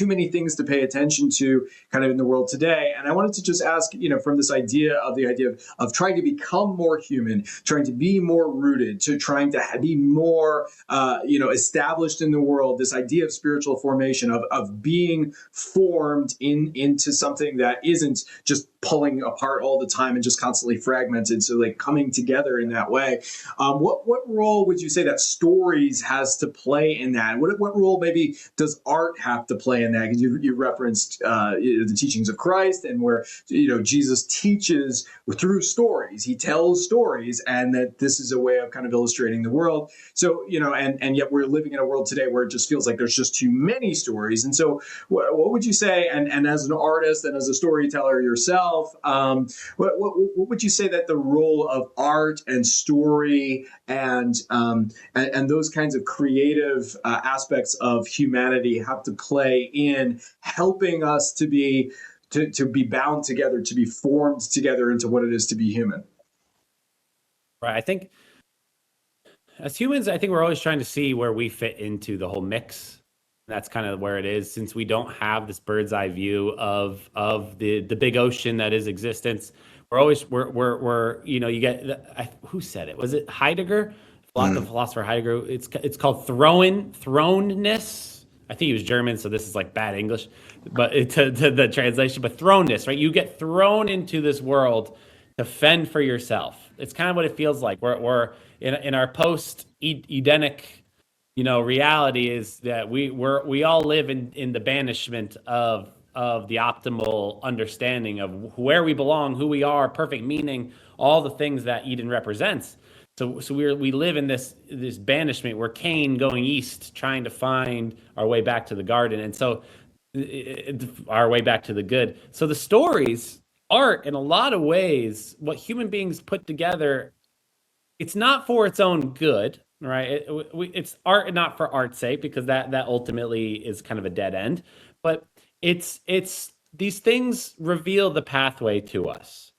many things to pay attention to kind of in the world today. And I wanted to just ask, from this idea of trying to become more human, trying to be more rooted, to trying to be more established in the world, this idea of spiritual formation, of being formed into something that isn't just pulling apart all the time and just constantly fragmented. So like coming together in that way. What role would you say that stories has to play in that? What role maybe does art have to play in that? Because you referenced the teachings of Christ, and where Jesus teaches through stories. He tells stories, and that this is a way of kind of illustrating the world. So and yet we're living in a world today where it just feels like there's just too many stories. And so what would you say? And as an artist and as a storyteller yourself, what would you say that the role of art and story and those kinds of creative aspects of humanity have to play in helping us to be bound together, to be formed together into what it is to be human? Right. I think as humans, I think we're always trying to see where we fit into the whole mix. That's kind of where it is, since we don't have this bird's eye view of the big ocean that is existence. We're you get, who said it? Was it Heidegger? The philosopher Heidegger. It's called thrownness. I think he was German, so this is like bad English, but to the translation. But thrownness, right? You get thrown into this world to fend for yourself. It's kind of what it feels like. We're in our post Edenic reality, is that we all live in the banishment of the optimal understanding of where we belong, who we are, perfect meaning, all the things that Eden represents. So we live in this banishment. We're Cain going east, trying to find our way back to the garden, and so our way back to the good. So the stories, art, in a lot of ways, what human beings put together, it's not for its own good, right? It's art not for art's sake, because that ultimately is kind of a dead end. But it's these things reveal the pathway to us.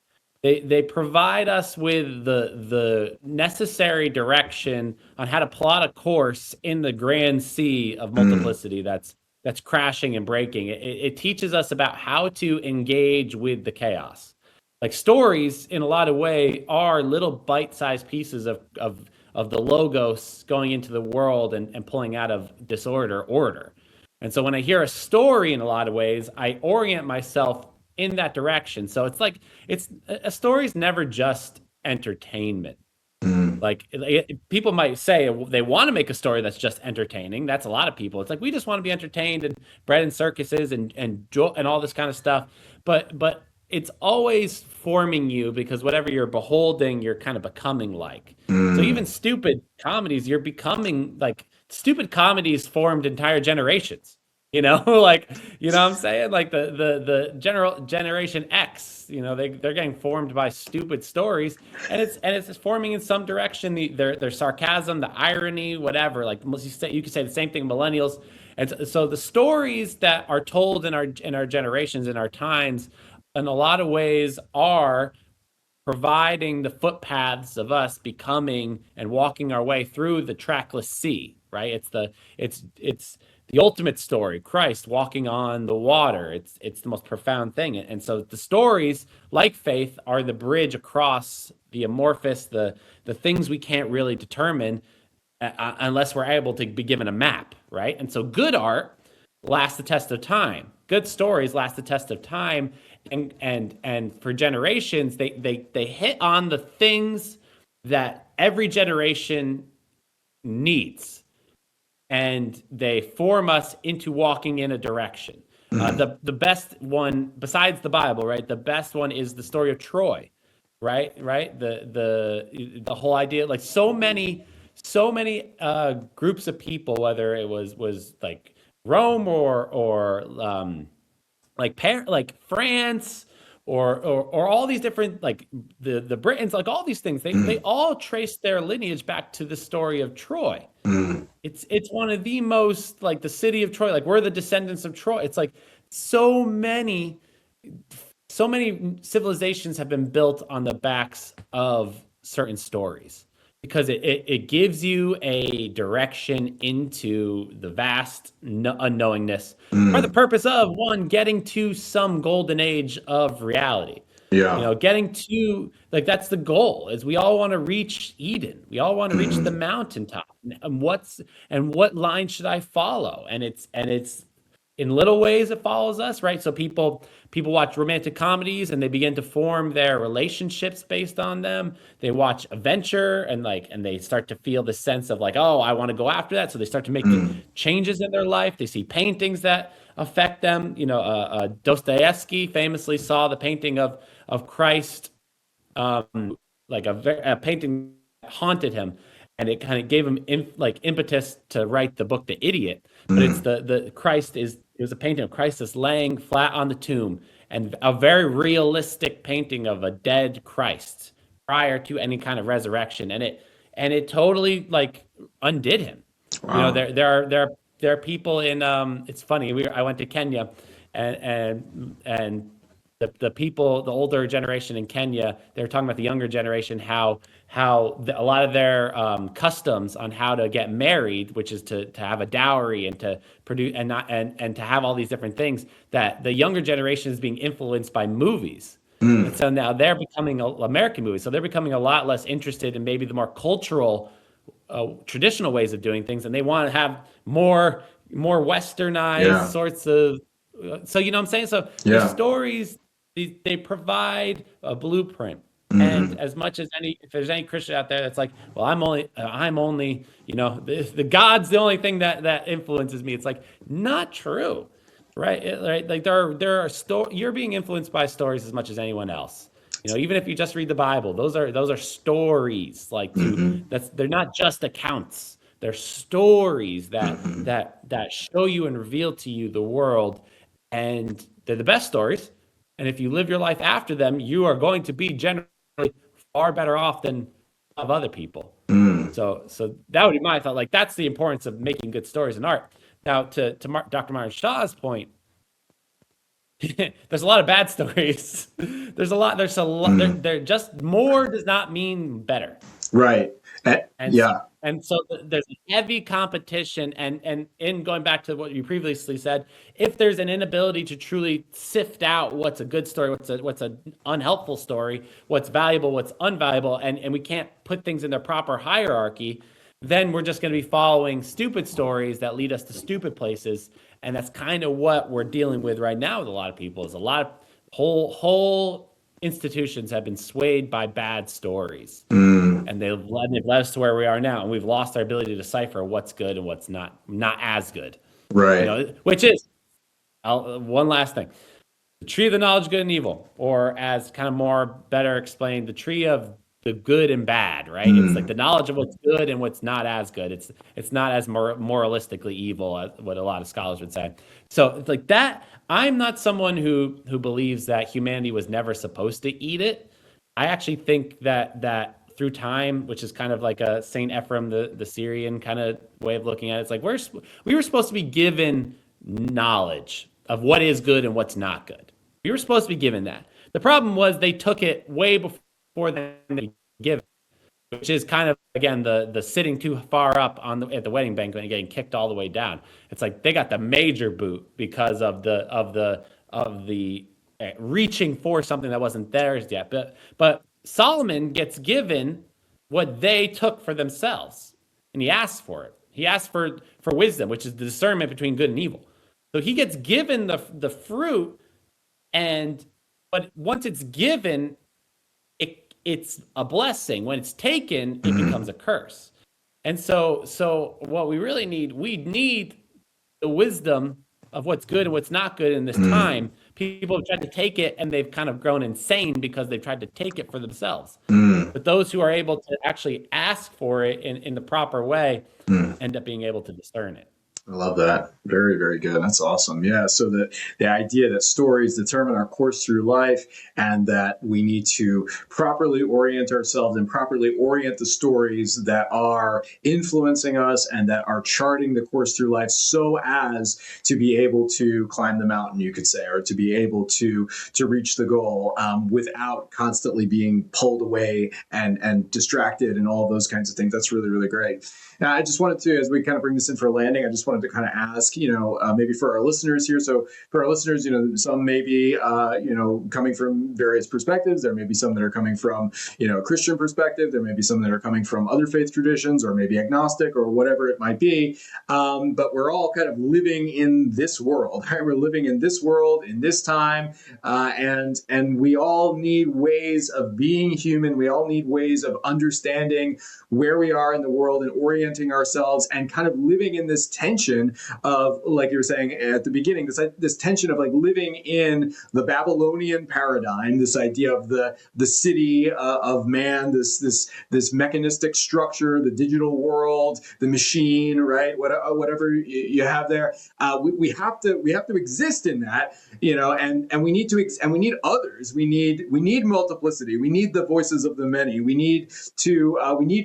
They provide us with the necessary direction on how to plot a course in the grand sea of multiplicity that's crashing and breaking. It teaches us about how to engage with the chaos. Like stories, in a lot of way, are little bite-sized pieces of the logos going into the world and pulling out of disorder order. And so when I hear a story, in a lot of ways, I orient myself in that direction. So it's like a story's never just entertainment. Like people might say they want to make a story that's just entertaining. That's a lot of people. It's like, we just want to be entertained and bred in circuses and all this kind of stuff. But it's always forming you, because whatever you're beholding, you're kind of becoming like. So even stupid comedies, you're becoming like. Stupid comedies formed entire generations. Like, what I'm saying? Like the generation X, they're getting formed by stupid stories, and it's forming in some direction. Their sarcasm, the irony, whatever. Like you could say the same thing, millennials. And so the stories that are told in our generations, in our times, in a lot of ways are providing the footpaths of us becoming and walking our way through the trackless sea, right? It's the ultimate story, Christ walking on the water. It's the most profound thing. And so the stories, like faith, are the bridge across the amorphous, the things we can't really determine unless we're able to be given a map, right? And so good art lasts the test of time. Good stories last the test of time, and for generations, they hit on the things that every generation needs, and they form us into walking in a direction. The best one besides the Bible, right? The best one is the story of Troy, right. The whole idea, like so many groups of people, whether it was like Rome or like France or all these different, like the Britons, like all these things, they all trace their lineage back to the story of Troy. It's one of the most, like, the city of Troy, like we're the descendants of Troy. It's like so many civilizations have been built on the backs of certain stories, because it gives you a direction into the vast unknowingness for the purpose of, one, getting to some golden age of reality. Yeah. Getting to, like, that's the goal, is we all want to reach Eden. We all want to reach the mountaintop. And what line should I follow? And it's in little ways it follows us, right? So people watch romantic comedies and they begin to form their relationships based on them. They watch adventure and they start to feel the sense of, like, oh, I want to go after that. So they start to make changes in their life. They see paintings that affect them. Dostoevsky famously saw the painting of Christ, like a painting that haunted him, and it kind of gave him impetus to write the book The Idiot. But it's the Christ is it was a painting of Christ is laying flat on the tomb, and a very realistic painting of a dead Christ prior to any kind of resurrection, and it totally, like, undid him. Wow. There are people in, it's funny, I went to Kenya, and the people, the older generation in Kenya, they were talking about the younger generation, how a lot of their customs on how to get married, which is to have a dowry and to produce and to have all these different things, that the younger generation is being influenced by movies. And so now they're becoming American movies. So they're becoming a lot less interested in maybe the more cultural, traditional ways of doing things, and they want to have more westernized Yeah. sorts of. So you know what I'm saying? So these Yeah. stories, they provide a blueprint. And as much as if there's any Christian out there that's like, well, I'm only, the God's the only thing that influences me. It's like, not true, right? Right? Like there are you're being influenced by stories as much as anyone else. Even if you just read the Bible, those are stories. Like, they're not just accounts. They're stories that show you and reveal to you the world, and they're the best stories. And if you live your life after them, you are going to be generally far better off than of other people. So that would be my thought. Like, that's the importance of making good stories in art. Now, to Dr. Myron Shaw's point, there's a lot of bad stories. There's a lot. They're just more does not mean better. Right. And Yeah. and so there's a heavy competition, and in going back to what you previously said, if there's an inability to truly sift out what's a good story, what's an unhelpful story, what's valuable, what's unvaluable, and we can't put things in their proper hierarchy, then we're just going to be following stupid stories that lead us to stupid places. And that's kind of what we're dealing with right now with a lot of people, is a lot of whole institutions have been swayed by bad stories. And they've led us to where we are now, and we've lost our ability to decipher what's good and what's not as good. Right. Which is one last thing: the tree of the knowledge of good and evil, or as kind of more better explained, the tree of the good and bad. Right? It's like the knowledge of what's good and what's not as good. It's not as moralistically evil as what a lot of scholars would say. So it's like that. I'm not someone who believes that humanity was never supposed to eat it. I actually think that through time, which is kind of like a Saint Ephrem, the Syrian kind of way of looking at it, it's like we were supposed to be given knowledge of what is good and what's not good. We were supposed to be given that. The problem was they took it way before they give, which is kind of again the sitting too far up at the wedding banquet and getting kicked all the way down. It's like they got the major boot because of the reaching for something that wasn't theirs yet. But Solomon gets given what they took for themselves, and he asks for it. He asked for wisdom, which is the discernment between good and evil. So he gets given the fruit, but once it's given, it's a blessing. When it's taken, it becomes a curse. And so what we really need, we need the wisdom of what's good and what's not good in this time. People have tried to take it and they've kind of grown insane because they've tried to take it for themselves. But those who are able to actually ask for it in the proper way end up being able to discern it. I love that. Very, very good. That's awesome. Yeah. So the idea that stories determine our course through life, and that we need to properly orient ourselves and properly orient the stories that are influencing us and that are charting the course through life so as to be able to climb the mountain, you could say, or to be able to reach the goal without constantly being pulled away and distracted and all those kinds of things. That's really, really great. Now, I just wanted to, as we kind of bring this in for a landing, I just wanted to kind of ask, maybe for our listeners here. So for our listeners, some may be, coming from various perspectives. There may be some that are coming from, a Christian perspective. There may be some that are coming from other faith traditions, or maybe agnostic, or whatever it might be. But we're all kind of living in this world, right? We're living in this world, in this time. And we all need ways of being human. We all need ways of understanding where we are in the world and orienting ourselves, and kind of living in this tension of, like you were saying at the beginning, this tension of like living in the Babylonian paradigm, this idea of the city of man, this mechanistic structure, the digital world, the machine, right? Whatever you have there, we have to exist in that, and we need others. We need multiplicity. We need the voices of the many. We need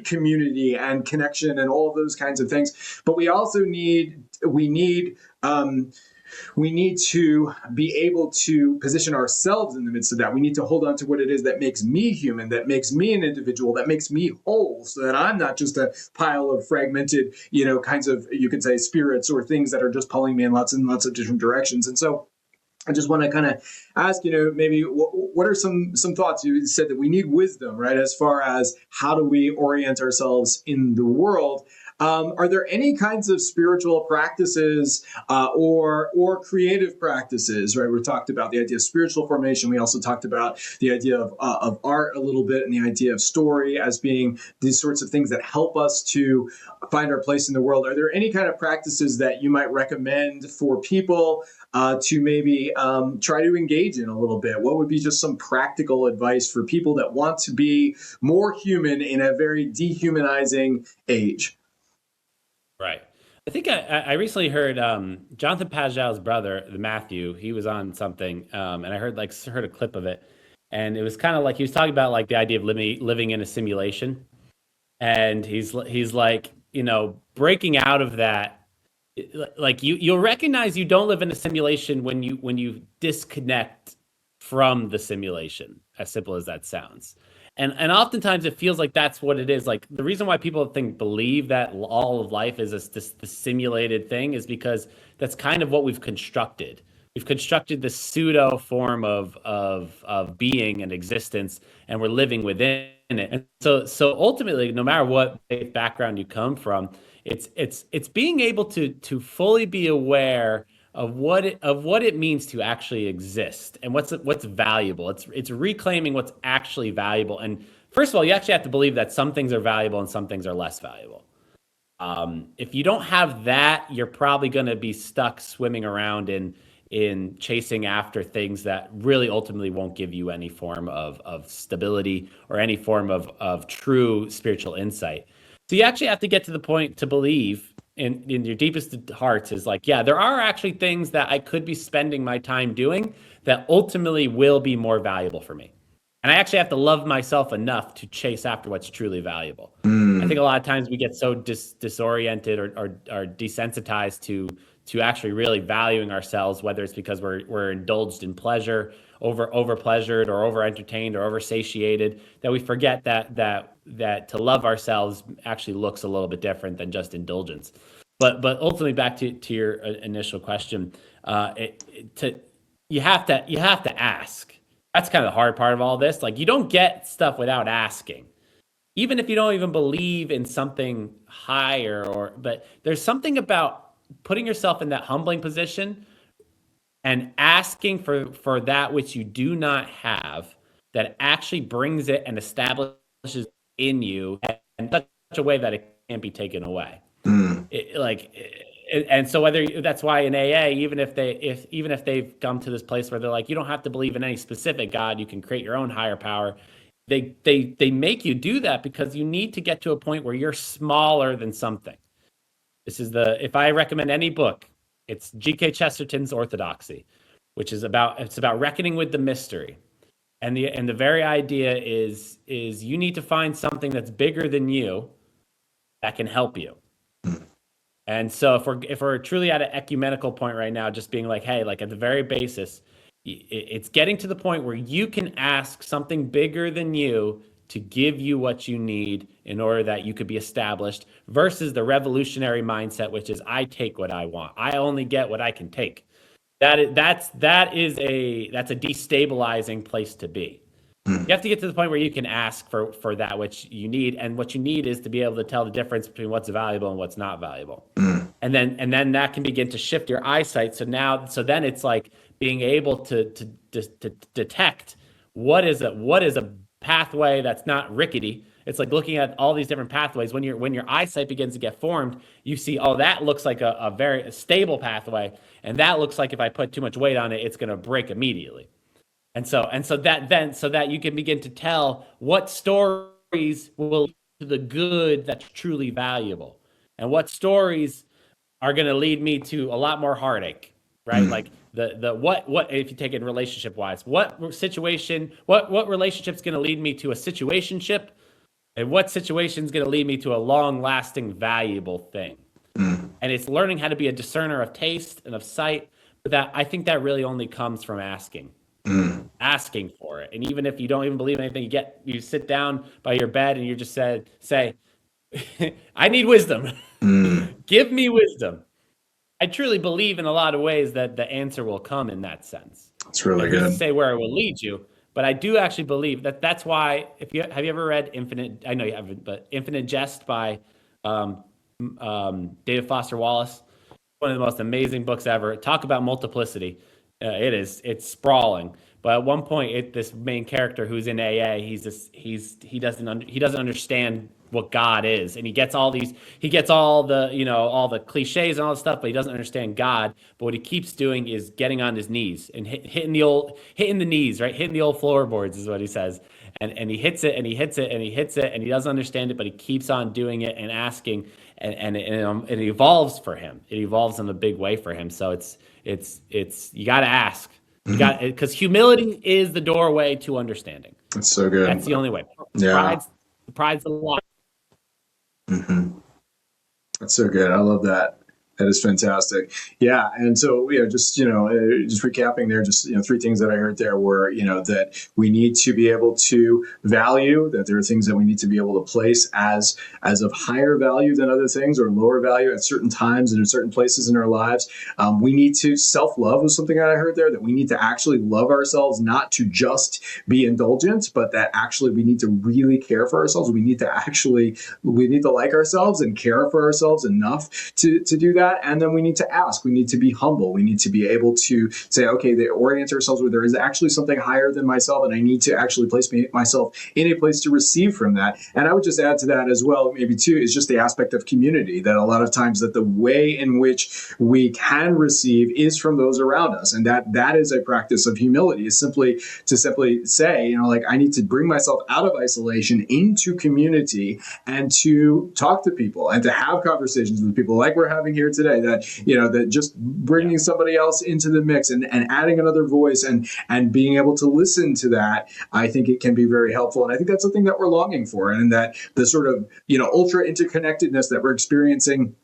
community and connection and all of those kinds of things. But we also need to be able to position ourselves in the midst of that. We need to hold on to what it is that makes me human, that makes me an individual, that makes me whole, so that I'm not just a pile of fragmented, kinds of, you could say, spirits or things that are just pulling me in lots and lots of different directions. And so I just want to kind of ask, maybe what are some thoughts? You said that we need wisdom, right? As far as how do we orient ourselves in the world? Are there any kinds of spiritual practices or creative practices, right? We talked about the idea of spiritual formation. We also talked about the idea of art a little bit, and the idea of story as being these sorts of things that help us to find our place in the world. Are there any kind of practices that you might recommend for people to maybe try to engage in a little bit? What would be just some practical advice for people that want to be more human in a very dehumanizing age? Right. I think I recently heard Jonathan Pagel's brother, the Matthew. He was on something, and I heard a clip of it, and it was kind of like he was talking about like the idea of living in a simulation, and he's like, breaking out of that. Like you'll recognize you don't live in a simulation when you disconnect from the simulation, as simple as that sounds. And oftentimes it feels like that's what it is. Like the reason why people believe that all of life is this simulated thing is because that's kind of what we've constructed. We've constructed this pseudo form of being and existence, and we're living within it. And so ultimately, no matter what background you come from, it's being able to fully be aware of what it means to actually exist and what's valuable. It's reclaiming what's actually valuable. And first of all, you actually have to believe that some things are valuable and some things are less valuable. If you don't have that, you're probably going to be stuck swimming around in chasing after things that really ultimately won't give you any form of stability or any form of true spiritual insight. So you actually have to get to the point to believe in your deepest hearts is like, yeah, there are actually things that I could be spending my time doing that ultimately will be more valuable for me. And I actually have to love myself enough to chase after what's truly valuable. I think a lot of times we get so disoriented or desensitized to actually really valuing ourselves, whether it's because we're indulged in pleasure, over pleasured, or over entertained, or over satiated, that we forget that to love ourselves actually looks a little bit different than just indulgence. But ultimately, back to your initial question, you have to ask. That's kind of the hard part of all this. Like, you don't get stuff without asking, even if you don't even believe in something higher, but there's something about putting yourself in that humbling position and asking for that which you do not have, that actually brings it and establishes in you in such a way that it can't be taken away. And so that's why in AA, even if they've come to this place where they're like, you don't have to believe in any specific God, you can create your own higher power. They make you do that because you need to get to a point where you're smaller than something. If I recommend any book, it's G.K. Chesterton's Orthodoxy, which is about reckoning with the mystery. And the very idea is you need to find something that's bigger than you that can help you. And so if we're truly at an ecumenical point right now, just being like, hey, like at the very basis, it's getting to the point where you can ask something bigger than you to give you what you need in order that you could be established, versus the revolutionary mindset, which is I take what I want. I only get what I can take. That's a destabilizing place to be. You have to get to the point where you can ask for that which you need, and what you need is to be able to tell the difference between what's valuable and what's not valuable. And then that can begin to shift your eyesight. So then it's like being able to detect what is a pathway that's not rickety. It's like looking at all these different pathways. When your eyesight begins to get formed, you see, oh, that looks like a very stable pathway, and that looks like if I put too much weight on it, it's going to break immediately. And so that you can begin to tell what stories will lead to the good that's truly valuable, and what stories are going to lead me to a lot more heartache, right? Like what if you take it relationship wise, what relationship's going to lead me to a situationship, and what situation's going to lead me to a long lasting valuable thing. And it's learning how to be a discerner of taste and of sight. But that, I think, that really only comes from asking for it. And even if you don't even believe anything, you sit down by your bed and you just say, I need wisdom. Give me wisdom. I truly believe in a lot of ways that the answer will come in that sense. That's really good. Say where it will lead you, but I do actually believe that's why. Have you ever read Infinite? I know you haven't, but Infinite Jest by David Foster Wallace, one of the most amazing books ever. Talk about multiplicity. It's sprawling. But at one point, this main character who's in AA, he doesn't understand what God is, and he gets all the cliches and all the stuff, but he doesn't understand God. But what he keeps doing is getting on his knees and hitting the knees, right? Hitting the old floorboards is what he says. And he hits it and he hits it and he hits it, and he doesn't understand it, but he keeps on doing it and asking, and it evolves for him. It evolves in a big way for him. So it's you got to ask. You got, because humility is the doorway to understanding. That's so good. That's the only way. Yeah. Pride's the lie. That's so good. I love that. That is fantastic. Yeah. And so, just recapping there, three things that I heard there were, that we need to be able to value, that there are things that we need to be able to place as of higher value than other things, or lower value at certain times and in certain places in our lives. We need to self-love was something that I heard there, that we need to actually love ourselves, not to just be indulgent, but that actually we need to really care for ourselves. We need to like ourselves and care for ourselves enough to do that. And then we need to ask. We need to be humble. We need to be able to say, okay, they orient ourselves where there is actually something higher than myself, and I need to actually place myself in a place to receive from that. And I would just add to that as well, maybe too, is just the aspect of community, that a lot of times that the way in which we can receive is from those around us. And that is a practice of humility, is simply say, I need to bring myself out of isolation into community, and to talk to people and to have conversations with people like we're having here today, that just bringing somebody else into the mix and adding another voice and being able to listen to that, I think it can be very helpful. And I think that's something that we're longing for, and that the sort of, ultra interconnectedness that we're experiencing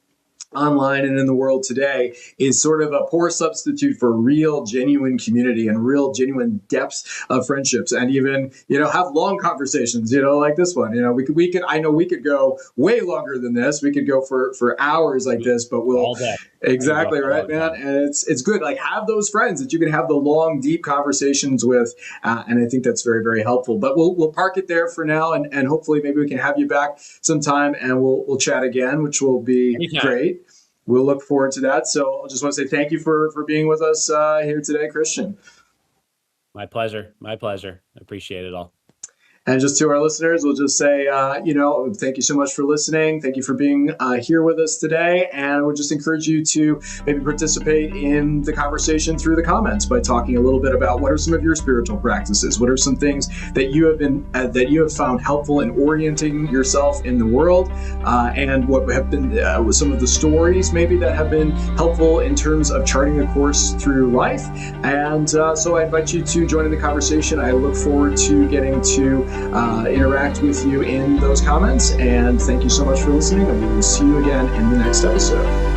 online and in the world today is sort of a poor substitute for real genuine community and real genuine depths of friendships, and even have long conversations like this one. We could I know we could go way longer than this. We could go for hours like this, but we'll All day. exactly right, man. And it's good, like, have those friends that you can have the long deep conversations with, and I think that's very, very helpful. But we'll park it there for now, and hopefully maybe we can have you back sometime and we'll chat again, which will be Anytime. great. We'll look forward to that. So I just want to say thank you for being with us here today, Christian. My pleasure. My pleasure. I appreciate it all. And just to our listeners, we'll just say, thank you so much for listening. Thank you for being here with us today. And we'll just encourage you to maybe participate in the conversation through the comments by talking a little bit about what are some of your spiritual practices? What are some things that you have found helpful in orienting yourself in the world? And what have been some of the stories maybe that have been helpful in terms of charting a course through life? And so I invite you to join in the conversation. I look forward to getting to interact with you in those comments. And thank you so much for listening, and we will see you again in the next episode.